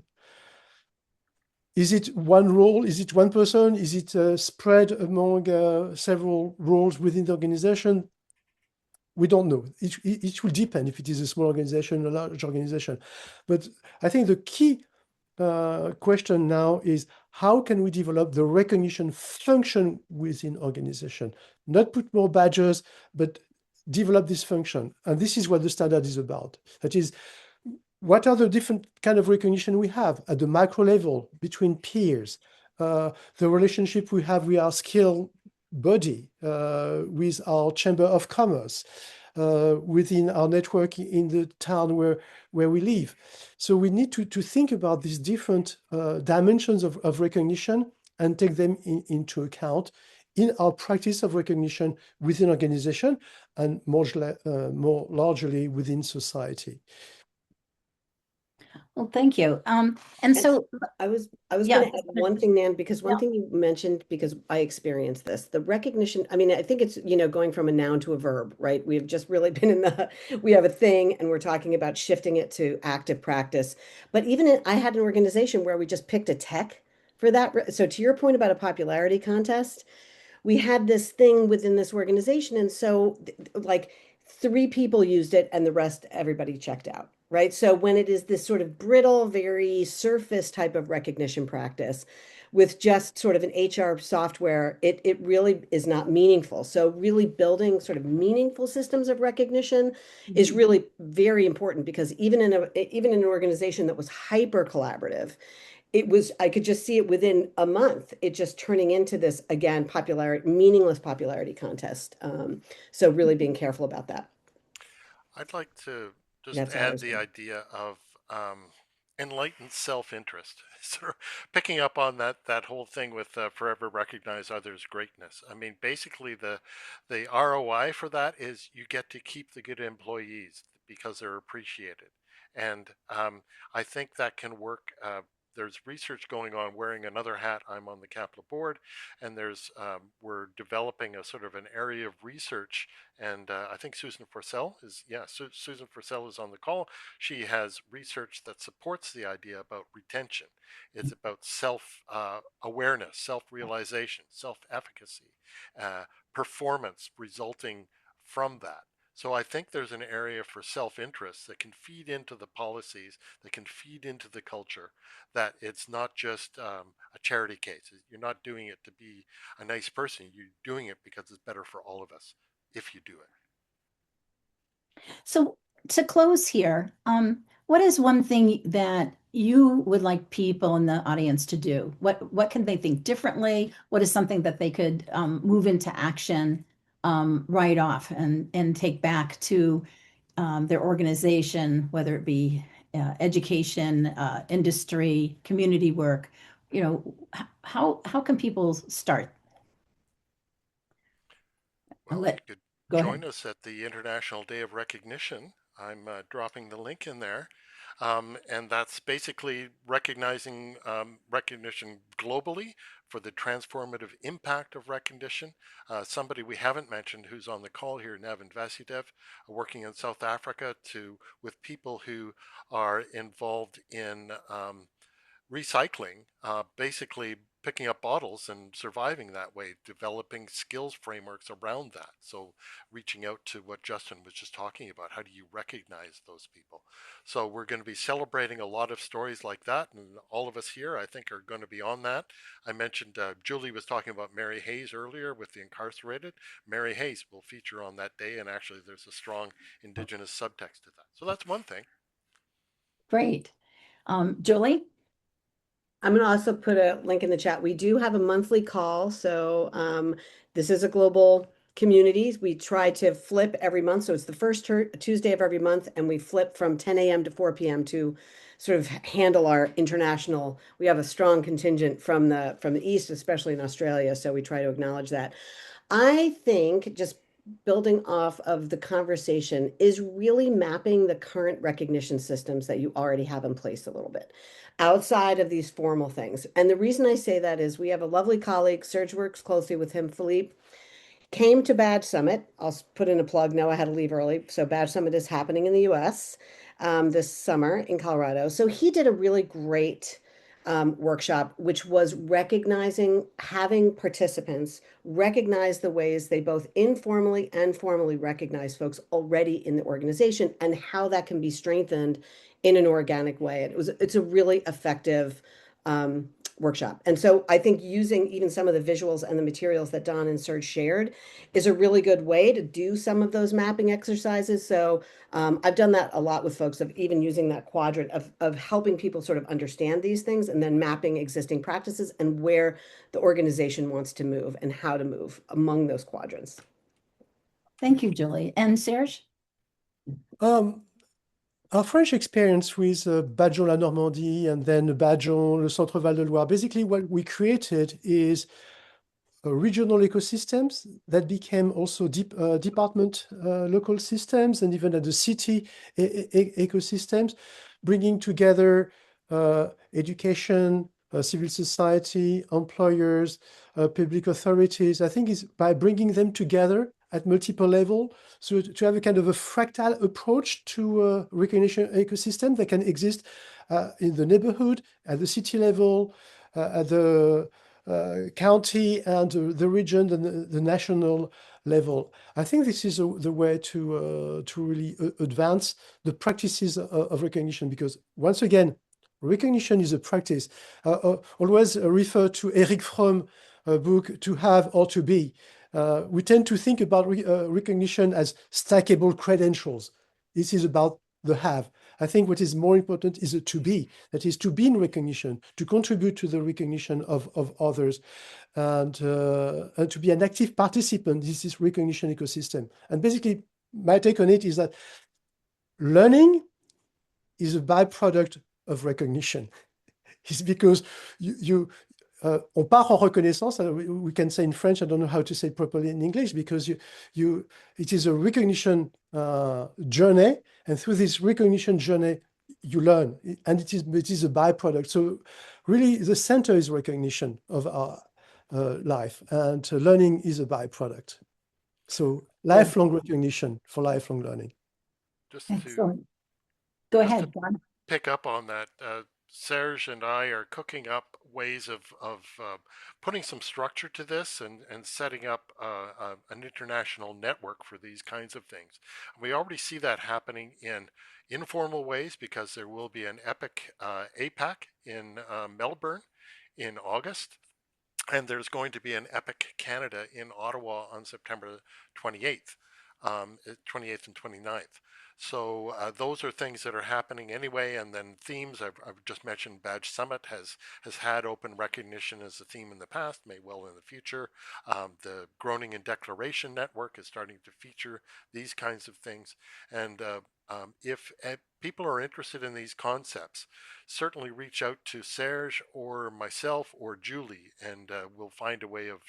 Is it one role? Is it one person? Is it spread among several roles within the organization? We don't know. It will depend if it is a small organization, a large organization. But I think the key question now is how can we develop the recognition function within organization? Not put more badges, but develop this function. And this is what the standard is about. That is, what are the different kind of recognition we have at the micro level between peers, the relationship we have with our skill body, with our chamber of commerce, within our network in the town where we live. So we need to think about these different dimensions of recognition and take them into account in our practice of recognition within organization and more largely within society. Well, thank you. And so, I was yeah, going to add one thing, Nan, because one thing you mentioned, because I experienced this, the recognition, I mean, I think it's, going from a noun to a verb, right? We've just really been we have a thing and we're talking about shifting it to active practice. But even I had an organization where we just picked a tech for that. So to your point about a popularity contest, we had this thing within this organization. And so like 3 people used it and the rest, everybody checked out. right? So when it is this sort of brittle, very surface type of recognition practice with just sort of an HR software, it really is not meaningful. So really building sort of meaningful systems of recognition is really very important, because even in an organization that was hyper collaborative, I could just see it within a month, it just turning into this, again, meaningless popularity contest. So really being careful about that. I'd like to just That's all I add was the saying. idea of enlightened self-interest. Sort of picking up on that whole thing with forever recognize others' greatness. I mean, basically the ROI for that is you get to keep the good employees because they're appreciated, and I think that can work. There's research going on. Wearing another hat, I'm on the Capitol board, and we're developing a sort of an area of research, and I think Susan Forcell is, yeah, Susan Forcell is on the call. She has research that supports the idea about retention. It's about self awareness, self realization, self efficacy, performance resulting from that. So I think there's an area for self-interest that can feed into the policies, that can feed into the culture, that it's not just a charity case. You're not doing it to be a nice person. You're doing it because it's better for all of us if you do it. So to close here, what is one thing that you would like people in the audience to do? What can they think differently? What is something that they could move into action right off and take back to their organization, whether it be education, industry, community work? You know, how can people start? Well, you could Go ahead. join us at the International Day of Recognition. I'm dropping the link in there. And that's basically recognizing recognition globally for the transformative impact of recognition. Somebody we haven't mentioned who's on the call here, Nevin Vasudev, working in South Africa with people who are involved in recycling, basically picking up bottles and surviving that way, developing skills frameworks around that. So reaching out to what Justin was just talking about, how do you recognize those people? So we're going to be celebrating a lot of stories like that, and all of us here, I think, are going to be on that. I mentioned Julie was talking about Mary Hayes earlier with the incarcerated. Mary Hayes will feature on that day, and actually there's a strong Indigenous subtext to that. So that's one thing. Great. Julie? I'm going to also put a link in the chat. We do have a monthly call. So this is a global community. We try to flip every month. So it's the first Tuesday of every month, and we flip from 10 a.m. to 4 p.m. to sort of handle our international. We have a strong contingent from the East, especially in Australia. So we try to acknowledge that. I think just building off of the conversation is really mapping the current recognition systems that you already have in place a little bit outside of these formal things. And the reason I say that is we have a lovely colleague, Serge works closely with him, Philippe, came to Badge Summit. I'll put in a plug. No, I had to leave early. So Badge Summit is happening in the US this summer in Colorado. So he did a really great workshop, which was recognizing, having participants recognize the ways they both informally and formally recognize folks already in the organization and how that can be strengthened in an organic way. It's a really effective workshop. And so I think using even some of the visuals and the materials that Don and Serge shared is a really good way to do some of those mapping exercises. So I've done that a lot with folks, of even using that quadrant of helping people sort of understand these things and then mapping existing practices and where the organization wants to move and how to move among those quadrants. Thank you, Julie. And Serge? Our French experience with Bajon La Normandie and then Bajon, Le Centre Val de Loire, basically what we created is regional ecosystems that became also department local systems, and even at the city ecosystems, bringing together education, civil society, employers, public authorities. I think is by bringing them together at multiple levels, so to have a kind of a fractal approach to recognition ecosystem that can exist in the neighborhood, at the city level, at the county and the region and the national level. I think this is the way to really advance the practices of recognition, because once again, recognition is a practice. Always refer to Eric Fromm's book, To Have or To Be. We tend to think about recognition as stackable credentials. This is about the have. I think what is more important is a to be, that is to be in recognition, to contribute to the recognition of others, and to be an active participant in this recognition ecosystem. And basically, my take on it is that learning is a byproduct of recognition. It's because on part en reconnaissance, we can say in French, I don't know how to say it properly in English, because it is a recognition journey, and through this recognition journey, you learn, and it is a byproduct. So really, the center is recognition of our life, and learning is a byproduct. So lifelong recognition for lifelong learning. Just to Excellent. Go Just ahead, John. pick up on that, Serge and I are cooking up ways of putting some structure to this and setting up an international network for these kinds of things. We already see that happening in informal ways, because there will be an EPIC APAC in Melbourne in August. And there's going to be an EPIC Canada in Ottawa on September 28th, 28th and 29th. So those are things that are happening anyway. And then themes, I've just mentioned Badge Summit has had open recognition as a theme in the past, may well in the future. The Groningen Declaration Network is starting to feature these kinds of things. And if people are interested in these concepts, certainly reach out to Serge or myself or Julie, and we'll find a way of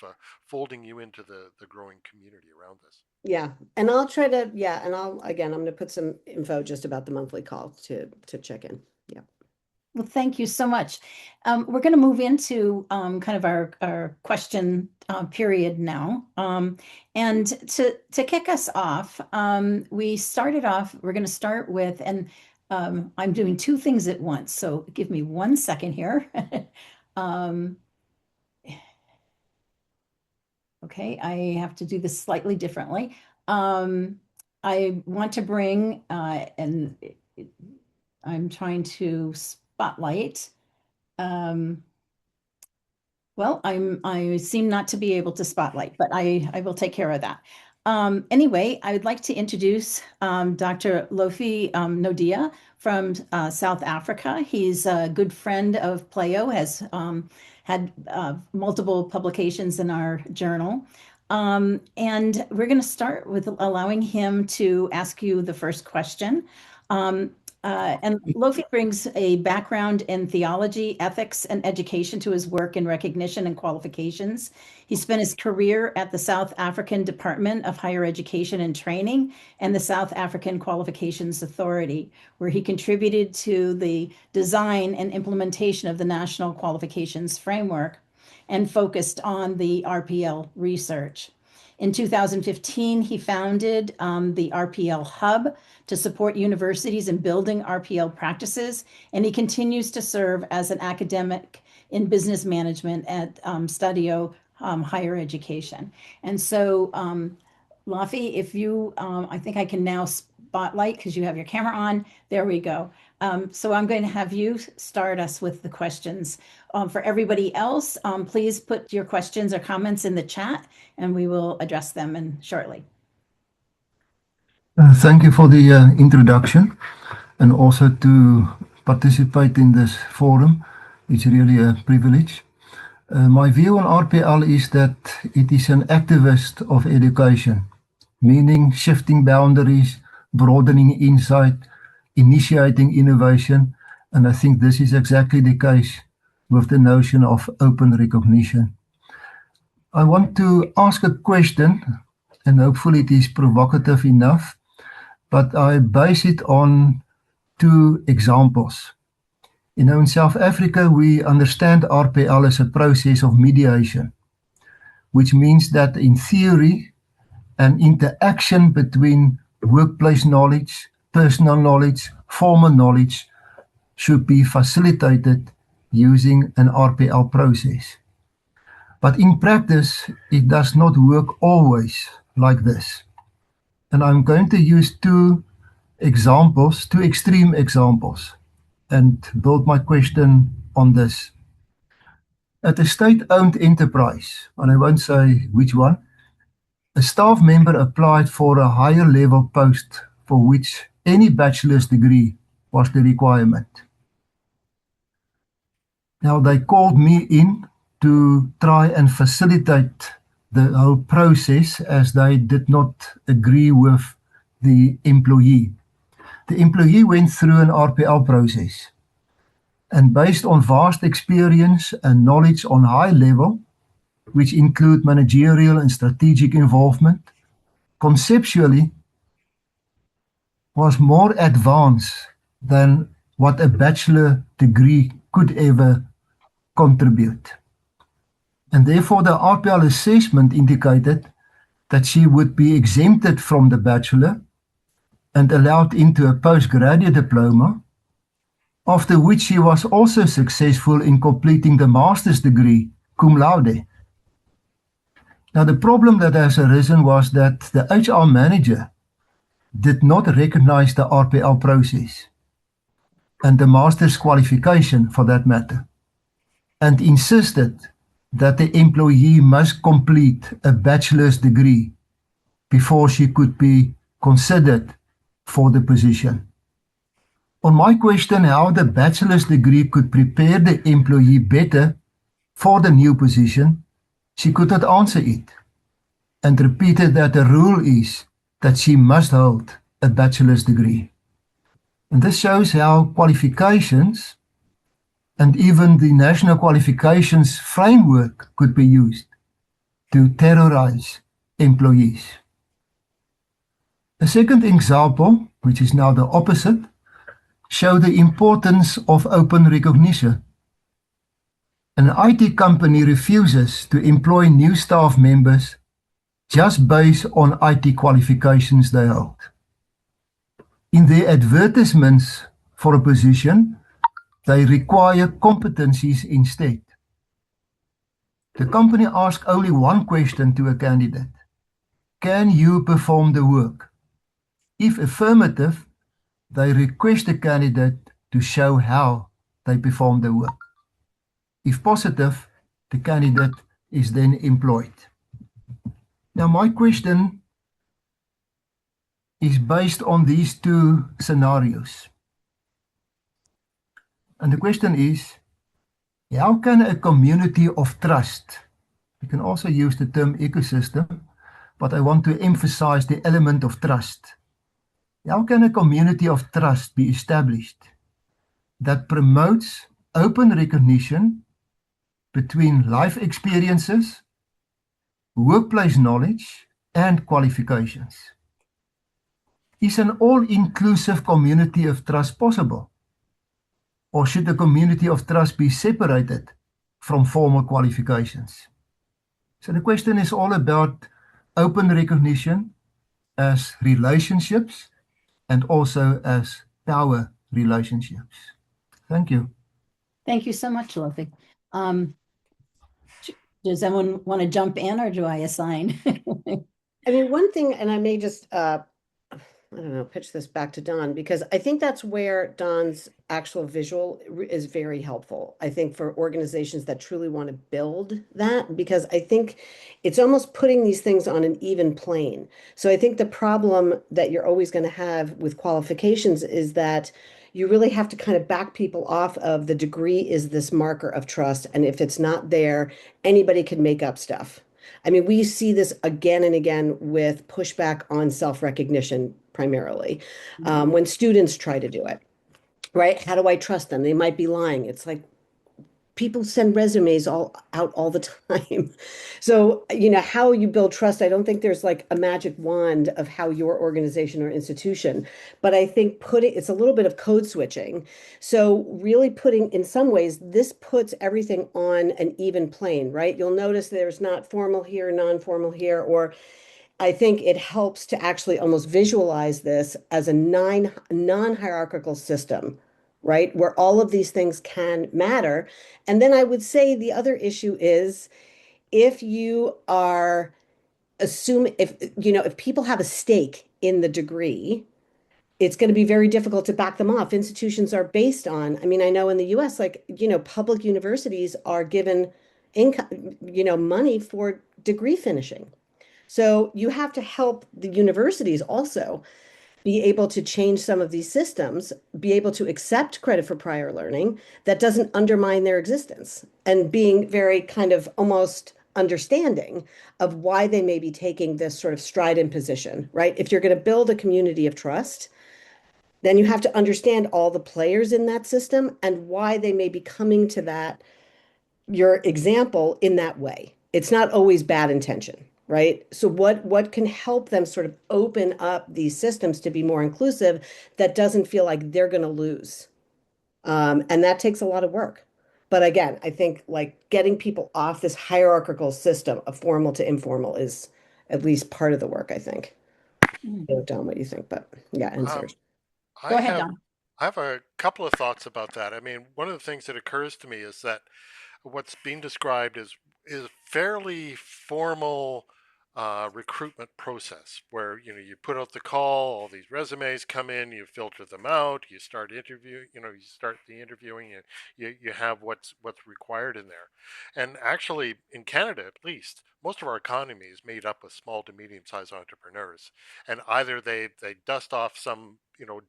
folding you into the growing community around this. Yeah, and I'll try to, and I'm going to put some info just about the monthly call to check in. Yeah. Well, thank you so much. We're going to move into kind of our question period now. And to kick us off, we're going to start with, and I'm doing two things at once, so give me 1 second here. Okay, I have to do this slightly differently. I want to bring, and I'm trying to spotlight. Well, I seem not to be able to spotlight, but I will take care of that. Anyway, I would like to introduce Dr. Lofi Nodia from South Africa. He's a good friend of PLAIO, has had multiple publications in our journal. And we're going to start with allowing him to ask you the first question. And Lofi brings a background in theology, ethics, and education to his work in recognition and qualifications. He spent his career at the South African Department of Higher Education and Training and the South African Qualifications Authority, where he contributed to the design and implementation of the National Qualifications Framework and focused on the RPL research. In 2015, he founded the RPL Hub to support universities in building RPL practices, and he continues to serve as an academic in business management at Stadio Higher Education. And so, Lofi, if you, I think I can now spotlight because you have your camera on. There we go. So I'm going to have you start us with the questions. For everybody else, please put your questions or comments in the chat, and we will address them shortly. Thank you for the introduction, and also to participate in this forum. It's really a privilege. My view on RPL is that it is an activist of education, meaning shifting boundaries, broadening insight, initiating innovation, and I think this is exactly the case with the notion of open recognition. I want to ask a question, and hopefully it is provocative enough, but I base it on two examples. You know, in South Africa, we understand RPL as a process of mediation, which means that in theory, an interaction between workplace knowledge, personal knowledge, formal knowledge should be facilitated using an RPL process. But in practice, it does not work always like this. And I'm going to use two examples, two extreme examples, and build my question on this. At a state-owned enterprise, and I won't say which one, a staff member applied for a higher level post for which any bachelor's degree was the requirement. Now, they called me in to try and facilitate the whole process as they did not agree with the employee. The employee went through an RPL process, and based on vast experience and knowledge on high level, which include managerial and strategic involvement, conceptually was more advanced than what a bachelor degree could ever contribute. And therefore the RPL assessment indicated that she would be exempted from the bachelor and allowed into a postgraduate diploma, after which she was also successful in completing the master's degree cum laude. Now the problem that has arisen was that the HR manager did not recognize the RPL process and the master's qualification for that matter, and insisted that the employee must complete a bachelor's degree before she could be considered for the position. On my question how the bachelor's degree could prepare the employee better for the new position, she could not answer it, and repeated that the rule is that she must hold a bachelor's degree. And this shows how qualifications and even the national qualifications framework could be used to terrorize employees. A second example, which is now the opposite, shows the importance of open recognition. An IT company refuses to employ new staff members just based on IT qualifications they hold. In their advertisements for a position, they require competencies instead. The company asks only one question to a candidate: can you perform the work? If affirmative, they request the candidate to show how they perform the work. If positive, the candidate is then employed. Now, my question is based on these two scenarios. And the question is, how can a community of trust, you can also use the term ecosystem, but I want to emphasize the element of trust. How can a community of trust be established that promotes open recognition between life experiences, workplace knowledge, and qualifications? Is an all-inclusive community of trust possible? Or should the community of trust be separated from formal qualifications? So the question is all about open recognition as relationships and also as power relationships. Thank you. Thank you so much, Lofi. Does anyone want to jump in, or do I assign? I mean, one thing, and I may just, I don't know, pitch this back to Don, because I think that's where Don's actual visual is very helpful. I think for organizations that truly want to build that, because I think it's almost putting these things on an even plane. So I think the problem that you're always going to have with qualifications is that you really have to kind of back people off of the degree is this marker of trust. And if it's not there, anybody can make up stuff. I mean, we see this again and again with pushback on self-recognition primarily, when students try to do it, right? How do I trust them? They might be lying. It's like people send resumes out all the time. So, how you build trust, I don't think there's like a magic wand of how your organization or institution, but I think it's a little bit of code switching. So really in some ways, this puts everything on an even plane, right? You'll notice there's not formal here, non-formal here, or I think it helps to actually almost visualize this as a non-hierarchical system, right? Where all of these things can matter. And then I would say the other issue is if you are if people have a stake in the degree, it's going to be very difficult to back them off. Institutions are based on, I mean, I know in the US, like, public universities are given income, money for degree finishing. So you have to help the universities also be able to change some of these systems, be able to accept credit for prior learning that doesn't undermine their existence, and being very kind of almost understanding of why they may be taking this sort of strident position, right? If you're going to build a community of trust, then you have to understand all the players in that system and why they may be coming to that your example in that way. It's not always bad intention, right? So what can help them sort of open up these systems to be more inclusive that doesn't feel like they're going to lose? And that takes a lot of work. But again, I think like getting people off this hierarchical system of formal to informal is at least part of the work, I think. Mm. I don't know, Don, what you think, but yeah, and Um, Serge. Go I ahead, have Don. I have a couple of thoughts about that. I mean, one of the things that occurs to me is that what's being described is fairly formal recruitment process where you put out the call, all these resumes come in, you filter them out, you start interview, you start the interviewing, and you have what's required in there. And actually, in Canada at least, most of our economy is made up of small to medium sized entrepreneurs, and either they dust off some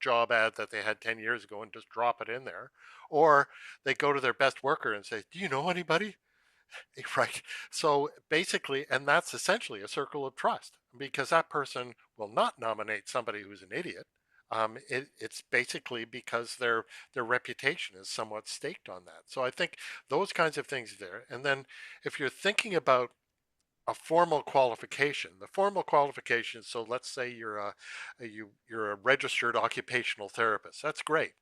job ad that they had 10 years ago and just drop it in there, or they go to their best worker and say, "Do you know anybody?" Right. So basically, and that's essentially a circle of trust because that person will not nominate somebody who's an idiot. It's basically because their reputation is somewhat staked on that. So I think those kinds of things there. And then if you're thinking about a formal qualification, the formal qualification. So let's say you're a registered occupational therapist. That's great,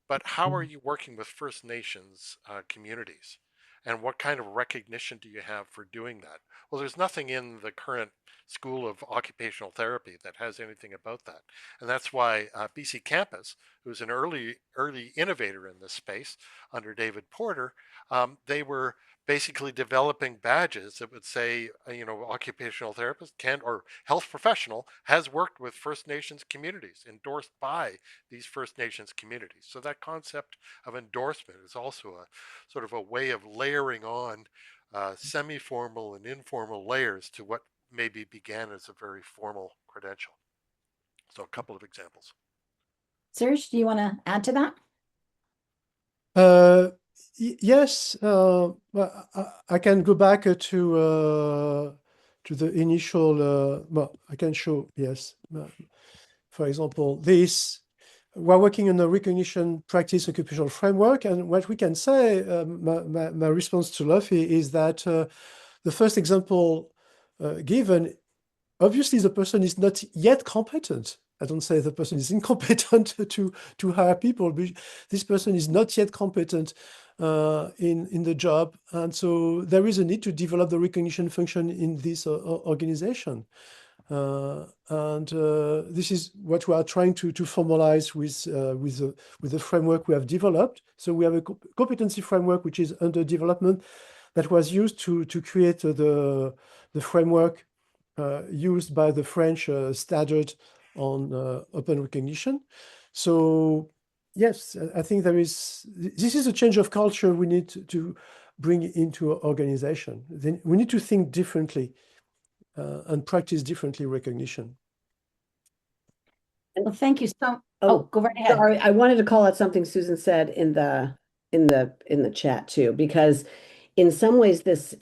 but how are you working with First Nations communities? And what kind of recognition do you have for doing that? Well, there's nothing in the current school of occupational therapy that has anything about that, and that's why BC Campus, who's an early innovator in this space under David Porter, they were basically developing badges that would say, occupational therapist can or health professional has worked with First Nations communities, endorsed by these First Nations communities. So that concept of endorsement is also a sort of a way of layering on semi-formal and informal layers to what maybe began as a very formal credential. So a couple of examples. Serge, do you want to add to that? Yes, well, I can go back to the initial. Well, I can show, yes. For example, we're working on a recognition practice occupational framework, and what we can say, my response to Luffy is that the first example given, obviously the person is not yet competent. I don't say the person is incompetent to hire people, but this person is not yet competent in the job. And so there is a need to develop the recognition function in this organization. This is what we are trying to formalize with the framework we have developed. So we have a competency framework which is under development that was used to create the framework used by the French standard on open recognition. So yes, I think this is a change of culture we need to bring into our organization. Then we need to think differently and practice differently recognition. Well, thank you so. Oh, Go right ahead. sorry, I wanted to call out something Susan said in the chat too, because in some ways this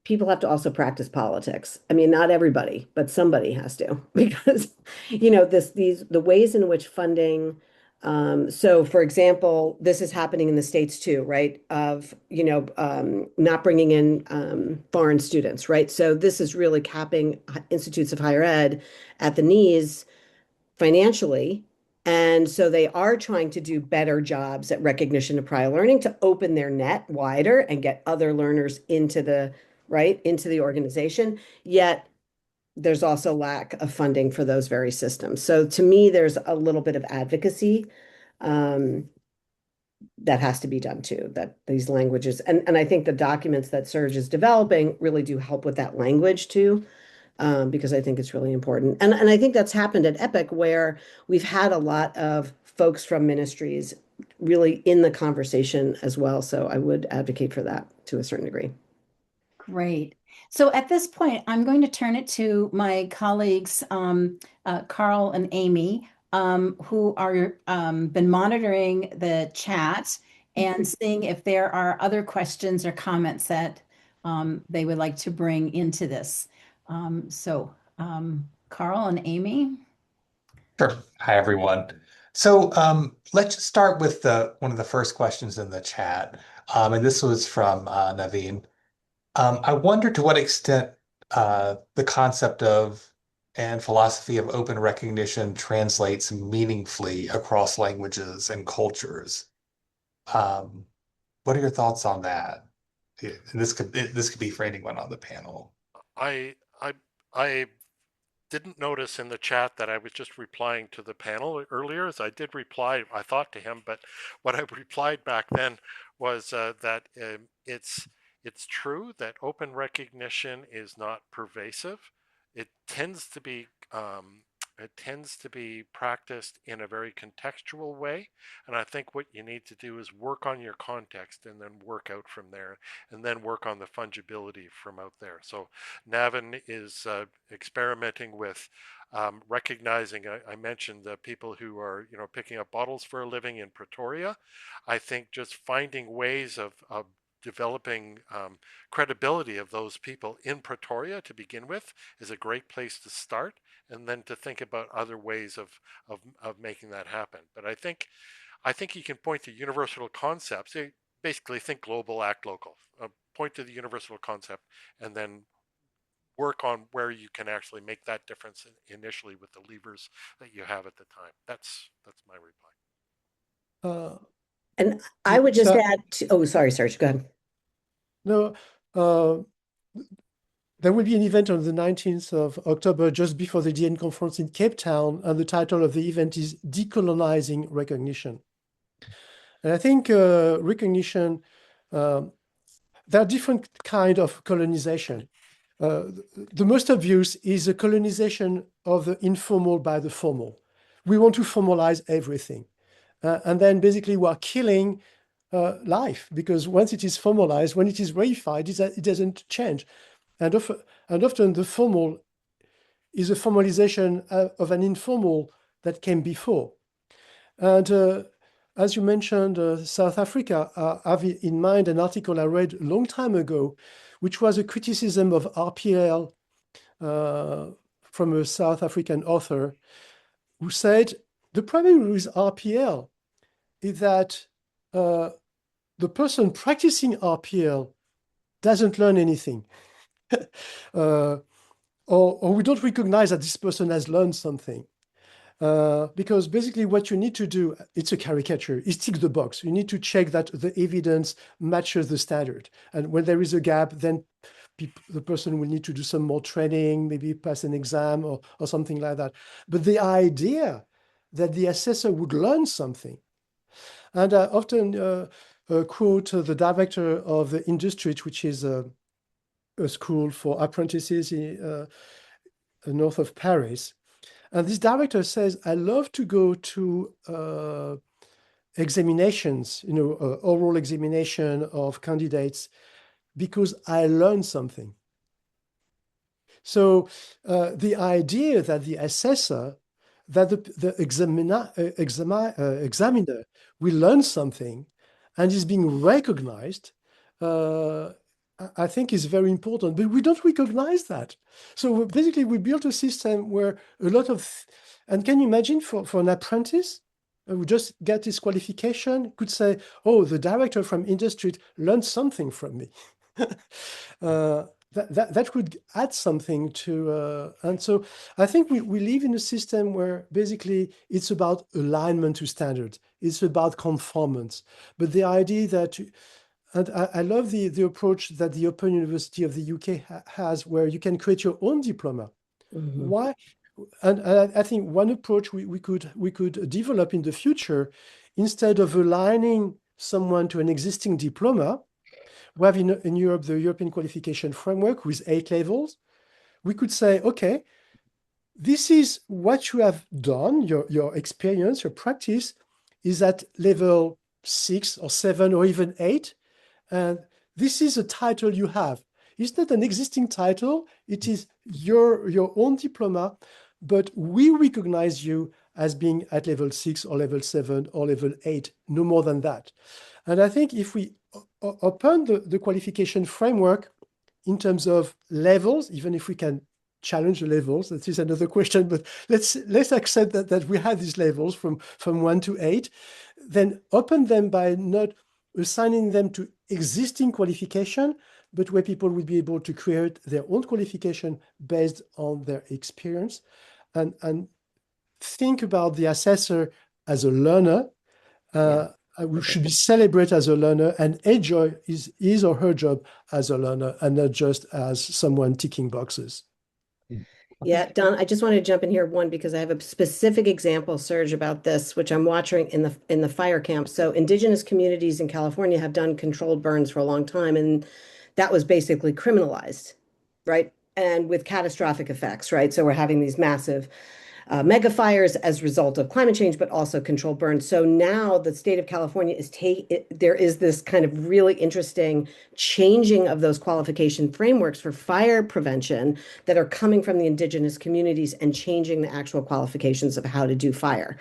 people have to also practice politics. I mean, not everybody, but somebody has to, because the ways in which funding. So for example, this is happening in the States too, right? Of not bringing in foreign students, right? So this is really capping institutes of higher ed at the knees financially. And so they are trying to do better jobs at recognition of prior learning to open their net wider and get other learners into the organization. Yet there's also lack of funding for those very systems. So to me, there's a little bit of advocacy that has to be done too, that these languages, and I think the documents that Serge is developing really do help with that language too, because I think it's really important. And I think that's happened at Epic, where we've had a lot of folks from ministries really in the conversation as well. So I would advocate for that to a certain degree. Great. So at this point, I'm going to turn it to my colleagues, Carl and Amy, who are been monitoring the chat and seeing if there are other questions or comments that they would like to bring into this. Carl and Amy. Sure. Hi, everyone. So let's just start with one of the first questions in the chat. And this was from Naveen. I wonder to what extent the concept of and philosophy of open recognition translates meaningfully across languages and cultures. What are your thoughts on that? And this could be for anyone on the panel. I didn't notice in the chat that I was just replying to the panel earlier, as I did reply, I thought, to him, but what I replied back then was that it's true that open recognition is not pervasive. It tends to be practiced in a very contextual way, and I think what you need to do is work on your context and then work out from there, and then work on the fungibility from out there. So Navin is experimenting with recognizing. I mentioned the people who are picking up bottles for a living in Pretoria. I think just finding ways of developing credibility of those people in Pretoria to begin with is a great place to start, and then to think about other ways of making that happen. But I think you can point to universal concepts. Basically, think global, act local. Point to the universal concept, and then work on where you can actually make that difference initially with the levers that you have at the time. That's my reply. And I would just So- add oh, sorry, Serge, go ahead. No, there will be an event on the 19th of October, just before the DN conference in Cape Town, and the title of the event is Decolonizing Recognition. And I think recognition, there are different kind of colonization. The most obvious is the colonization of the informal by the formal. We want to formalize everything. And then basically we are killing life, because once it is formalized, when it is reified, it doesn't change. And often the formal is a formalization of an informal that came before. And as you mentioned, South Africa, I have in mind an article I read a long time ago, which was a criticism of RPL from a South African author, who said, the problem with RPL is that the person practicing RPL doesn't learn anything. or we don't recognize that this person has learned something. Because basically what you need to do, it's a caricature, is tick the box. You need to check that the evidence matches the standard. And when there is a gap, then the person will need to do some more training, maybe pass an exam or something like that. But the idea that the assessor would learn something, and I often quote the director of the Industry, which is a school for apprentices north of Paris. And this director says, I love to go to examinations, oral examination of candidates, because I learned something. So the idea that the assessor, that the examiner will learn something and is being recognized, I think is very important, but we don't recognize that. So basically we built a system where a lot of, and can you imagine for an apprentice who just get his qualification, could say, oh, the director from Industry learned something from me. That would add something to, and so I think we live in a system where basically it's about alignment to standards. It's about conformance. But the idea that, and I love the approach that the Open University of the UK has, where you can create your own diploma. Mm-hmm. Why? And I think one approach we could develop in the future, instead of aligning someone to an existing diploma, we have in Europe the European qualification framework with 8 levels. We could say, okay, this is what you have done, your experience, your practice is at level 6 or 7 or even 8. And this is a title you have. It's not an existing title. It is your own diploma, but we recognize you as being at level 6 or level 7 or level 8, no more than that. And I think if we open the qualification framework in terms of levels, even if we can challenge the levels, that is another question, but let's accept that we have these levels from 1 to 8, then open them by not assigning them to existing qualification, but where people will be able to create their own qualification based on their experience, and think about the assessor as a learner. We should be celebrated as a learner and enjoy his or her job as a learner and not just as someone ticking boxes. Yeah, Don, I just wanted to jump in here because I have a specific example, Serge, about this, which I'm watching in the fire camp. So indigenous communities in California have done controlled burns for a long time, and that was basically criminalized, right? And with catastrophic effects, right? So we're having these massive mega fires as a result of climate change, but also controlled burns. So now the state of California there is this kind of really interesting changing of those qualification frameworks for fire prevention that are coming from the indigenous communities and changing the actual qualifications of how to do fire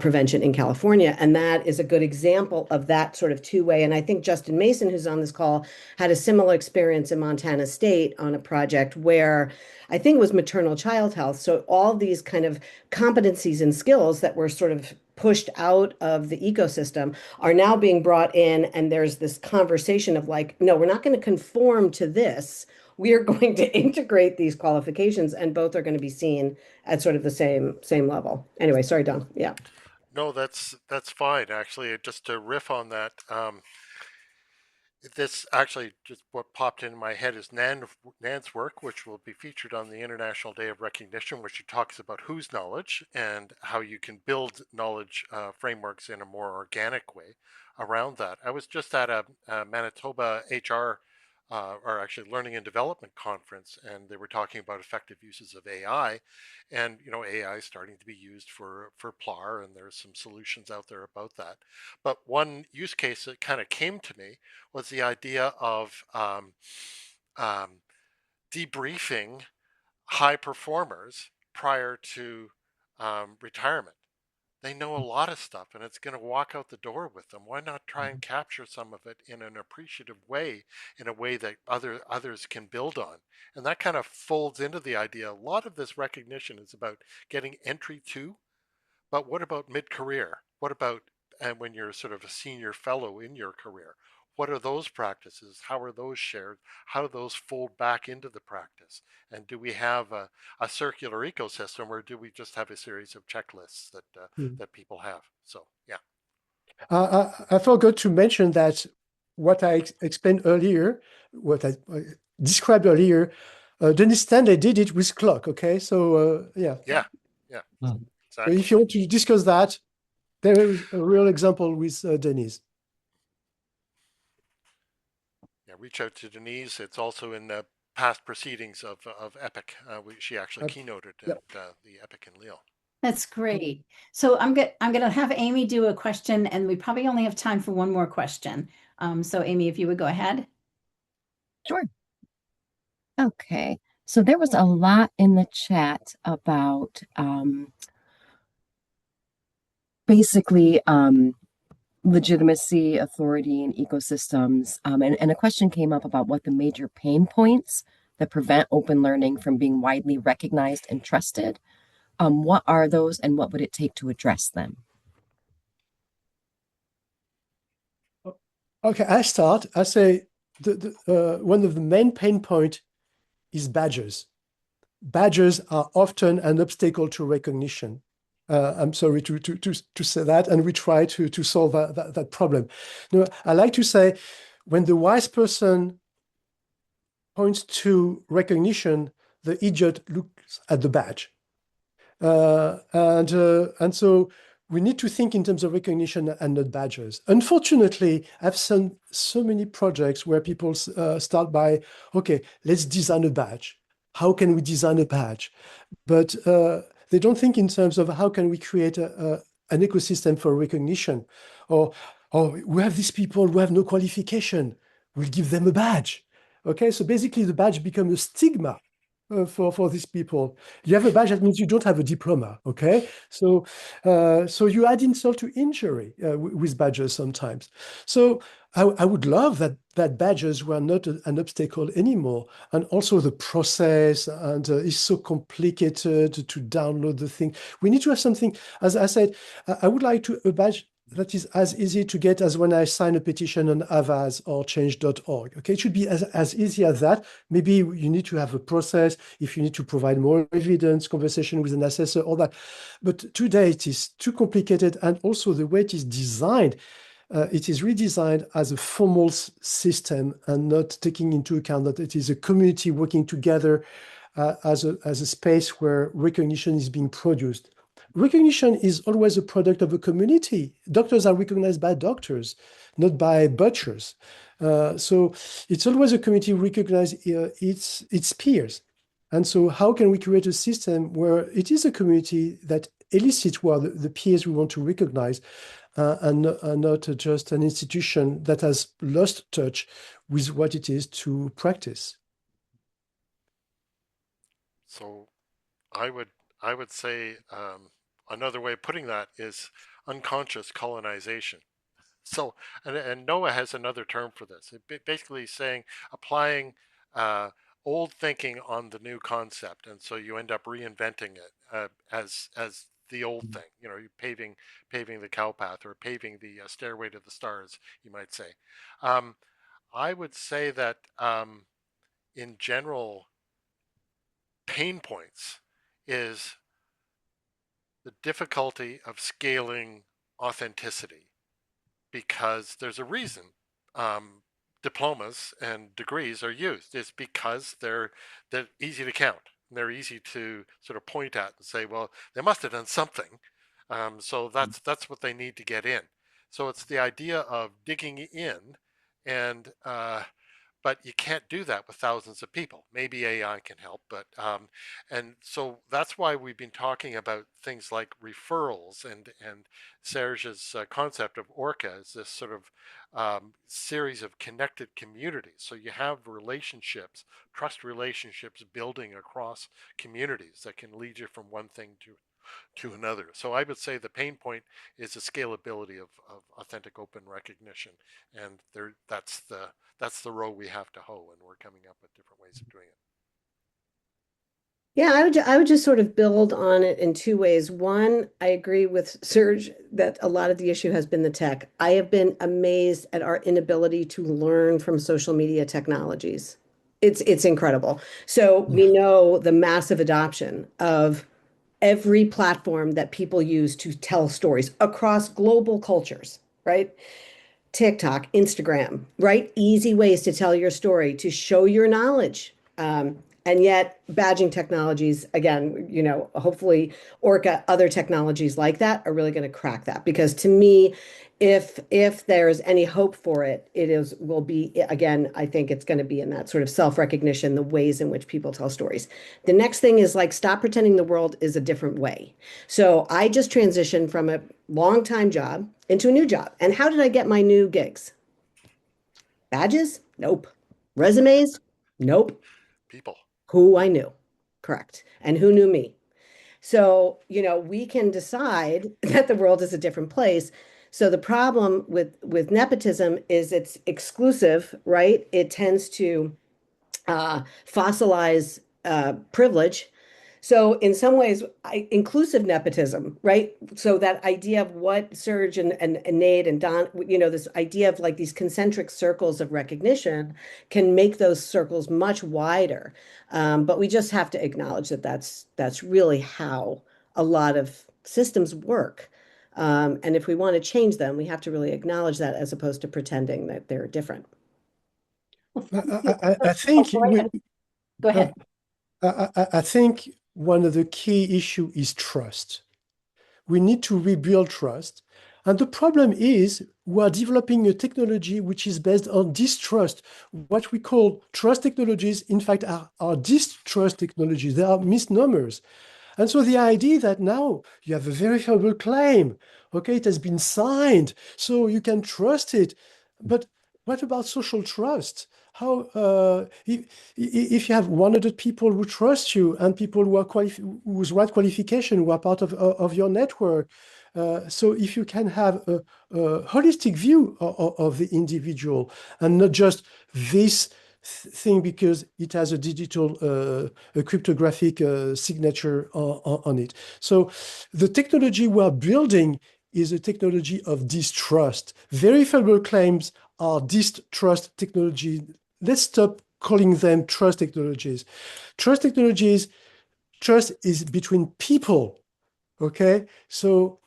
prevention in California. And that is a good example of that sort of two-way. And I think Justin Mason, who's on this call, had a similar experience in Montana State on a project where I think it was maternal child health. So all these kind of competencies and skills that were sort of pushed out of the ecosystem are now being brought in. And there's this conversation of like, no, we're not going to conform to this. We are going to integrate these qualifications, and both are going to be seen at sort of the same level. Anyway, sorry, Don. Yeah. No, that's fine. Actually, just to riff on that, this actually just what popped into my head is Nan's work, which will be featured on the International Day of Recognition, where she talks about whose knowledge and how you can build knowledge frameworks in a more organic way around that. I was just at a Manitoba HR, or actually Learning and Development conference, and they were talking about effective uses of AI, and AI is starting to be used for PLAR, and there's some solutions out there about that. But one use case that kind of came to me was the idea of debriefing high performers prior to retirement. They know a lot of stuff, and it's going to walk out the door with them. Why not try and capture some of it in an appreciative way, in a way that others can build on? And that kind of folds into the idea. A lot of this recognition is about getting entry to, but what about mid-career? What about and when you're sort of a senior fellow in your career? What are those practices? How are those shared? How do those fold back into the practice? And do we have a circular ecosystem, or do we just have a series of checklists that people have? So, yeah. I forgot to mention that what I explained earlier, what I described earlier, Dennis Stanley did it with clock. Okay, so yeah. Yeah. So Exactly. if you want to discuss that, there is a real example with Denise. Yeah, reach out to Denise. It's also in the past proceedings of EPIC. She actually keynoted at the EPIC in Lille. That's great. So I'm gonna have Amy do a question, and we probably only have time for one more question. So Amy, if you would go ahead. Sure. Okay. So there was a lot in the chat about basically legitimacy, authority, and ecosystems. And a question came up about what the major pain points that prevent open learning from being widely recognized and trusted. What are those, and what would it take to address them? Okay, I start. I say one of the main pain point is badges. Badges are often an obstacle to recognition. I'm sorry to say that, and we try to solve that problem. I like to say, when the wise person points to recognition, the idiot looks at the badge. And so we need to think in terms of recognition and not badges. Unfortunately, I've seen so many projects where people start by, okay, let's design a badge. How can we design a badge? But they don't think in terms of how can we create an ecosystem for recognition, or we have these people who have no qualification, we'll give them a badge. Okay, so basically the badge becomes a stigma for these people. You have a badge, that means you don't have a diploma. Okay, so you add insult to injury with badges sometimes. So I would love that badges were not an obstacle anymore, and also the process and is so complicated to download the thing. We need to have something. As I said, I would like a badge that is as easy to get as when I sign a petition on Avaz or change.org. Okay, it should be as easy as that. Maybe you need to have a process if you need to provide more evidence, conversation with an assessor, all that. But today it is too complicated, and also the way it is designed, it is redesigned as a formal system and not taking into account that it is a community working together as a space where recognition is being produced. Recognition is always a product of a community. Doctors are recognized by doctors, not by butchers. So it's always a community recognize its peers. And so how can we create a system where it is a community that elicits what the peers we want to recognize, and not just an institution that has lost touch with what it is to practice? So I would say another way of putting that is unconscious colonization. So, and Noah has another term for this. Basically saying applying old thinking on the new concept, and so you end up reinventing it as the old thing. You know, you paving the cow path, or paving the stairway to the stars, you might say. Um, I would say that in general, pain points is the difficulty of scaling authenticity, because there's a reason diplomas and degrees are used. It's because they're easy to count. They're easy to sort of point at and say, well, they must have done something. So that's what they need to get in. So it's the idea of digging in, and but you can't do that with thousands of people. Maybe AI can help, but and so that's why we've been talking about things like referrals, and Serge's concept of Orca is this sort of series of connected communities. So you have relationships, trust relationships building across communities that can lead you from one thing to another. So I would say the pain point is the scalability of authentic open recognition, and that's the row we have to hoe, and we're coming up with different ways of doing it. Yeah, I would just sort of build on it in two ways. One, I agree with Serge that a lot of the issue has been the tech. I have been amazed at our inability to learn from social media technologies. It's incredible. So we know the massive adoption of every platform that people use to tell stories across global cultures, right? TikTok, Instagram, right? Easy ways to tell your story, to show your knowledge. And yet, badging technologies, again, you know, hopefully Orca, other technologies like that are really going to crack that. Because to me, if there's any hope for it, will be, again, I think it's going to be in that sort of self-recognition, the ways in which people tell stories. The next thing is like stop pretending the world is a different way. So I just transitioned from a long-time job into a new job. And how did I get my new gigs? Badges? Nope. Resumes? Nope. People. Who I knew. Correct. And who knew me. So, you know, we can decide that the world is a different place. So the problem with nepotism is it's exclusive, right? It tends to fossilize privilege. So in some ways, inclusive nepotism, right? So that idea of what Serge and Nate and Don, you know, this idea of like these concentric circles of recognition can make those circles much wider. But we just have to acknowledge that that's really how a lot of systems work. And if we want to change them, we have to really acknowledge that as opposed to pretending that they're different. I think Go ahead. I think one of the key issue is trust. we need to rebuild trust. And the problem is we are developing a technology which is based on distrust. What we call trust technologies, in fact, are distrust technologies. They are misnomers. And so the idea that now you have a verifiable claim, okay, it has been signed, so you can trust it. But what about social trust? How if you have 100 people who trust you and people who are whose right qualification who are part of your network, so if you can have a holistic view of the individual and not just this thing because it has a digital, a cryptographic signature on it. So the technology we're building is a technology of distrust. Verifiable claims are distrust technology. Let's stop calling them trust technologies. Trust technologies, trust is between people, okay? So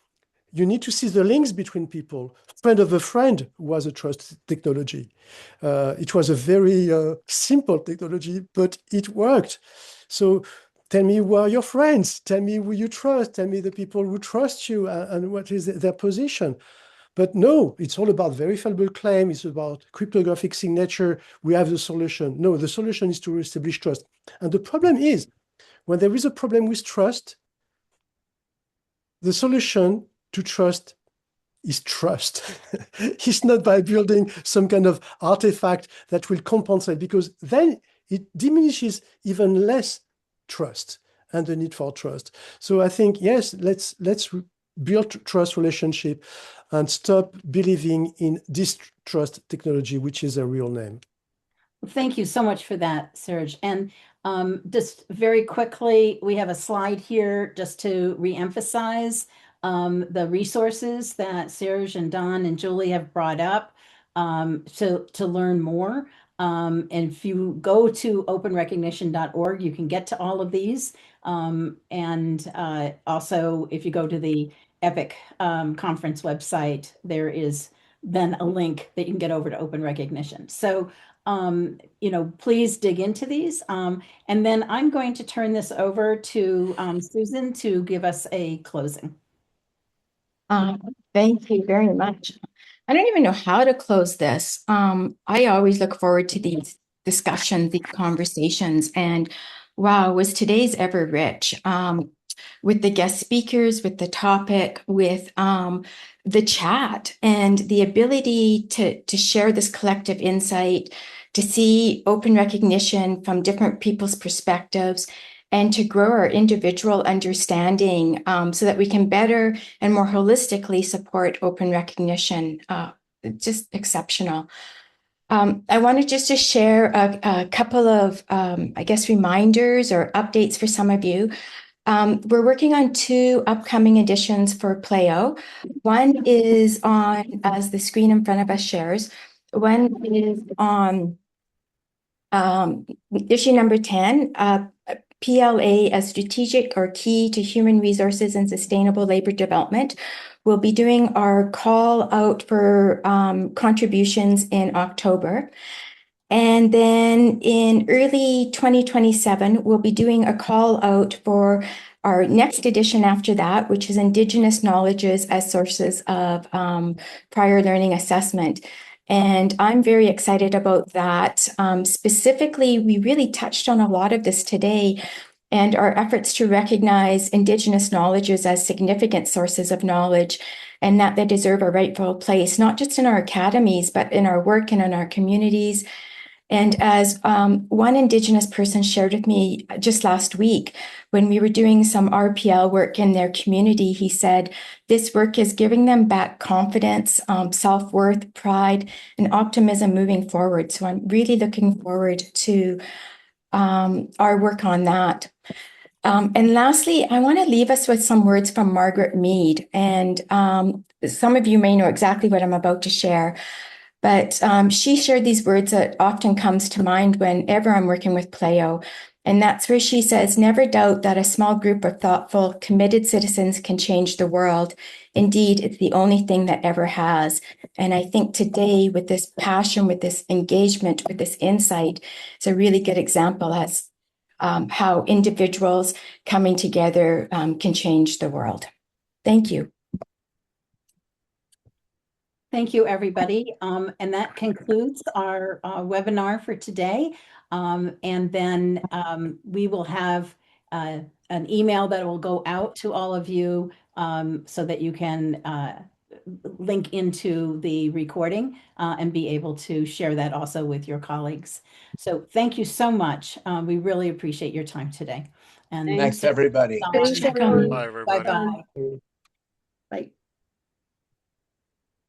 you need to see the links between people. Friend of a friend was a trust technology. It was a very simple technology, but it worked. So tell me who are your friends. Tell me who you trust. Tell me the people who trust you and what is their position. But no, it's all about verifiable claim. It's about cryptographic signature. We have the solution. No, the solution is to establish trust. And the problem is, when there is a problem with trust, the solution to trust is trust. It's not by building some kind of artifact that will compensate, because then it diminishes even less trust and the need for trust. So I think, yes, let's build trust relationship and stop believing in distrust technology, which is a real name. Thank you so much for that, Serge. And just very quickly, we have a slide here just to reemphasize the resources that Serge and Don and Julie have brought up to learn more. And if you go to openrecognition.org, you can get to all of these. And also, if you go to the EPIC conference website, there is then a link that you can get over to Open Recognition. So please dig into these. And then I'm going to turn this over to Susan to give us a closing. Thank you very much. I don't even know how to close this. I always look forward to these discussions, these conversations, and wow, was today's ever rich with the guest speakers, with the topic, with the chat, and the ability to share this collective insight, to see open recognition from different people's perspectives, and to grow our individual understanding so that we can better and more holistically support open recognition. Just exceptional. I wanted just to share a couple of, I guess, reminders or updates for some of you. We're working on 2 upcoming editions for PLAIO. One is on, as the screen in front of us shares, one is on issue number 10, PLA as strategic or key to human resources and sustainable labor development. We'll be doing our call out for contributions in October. And then in early 2027, we'll be doing a call out for our next edition after that, which is Indigenous Knowledges as Sources of Prior Learning Assessment. And I'm very excited about that. Specifically, we really touched on a lot of this today, and our efforts to recognize Indigenous knowledges as significant sources of knowledge, and that they deserve a rightful place, not just in our academies, but in our work and in our communities. And as one Indigenous person shared with me just last week, when we were doing some RPL work in their community, he said, this work is giving them back confidence, self-worth, pride, and optimism moving forward. So I'm really looking forward to our work on that. And lastly, I want to leave us with some words from Margaret Mead. And some of you may know exactly what I'm about to share. But she shared these words that often comes to mind whenever I'm working with PLAIO. And that's where she says, never doubt that a small group of thoughtful, committed citizens can change the world. Indeed, it's the only thing that ever has. And I think today, with this passion, with this engagement, with this insight, it's a really good example as how individuals coming together can change the world. Thank you. Thank you, everybody. And that concludes our webinar for today. And then we will have an email that will go out to all of you so that you can link into the recording and be able to share that also with your colleagues. So thank you so much. We really appreciate your time today. And Thanks, everybody. Thanks, Bye everyone. Bye, everybody. bye. Bye.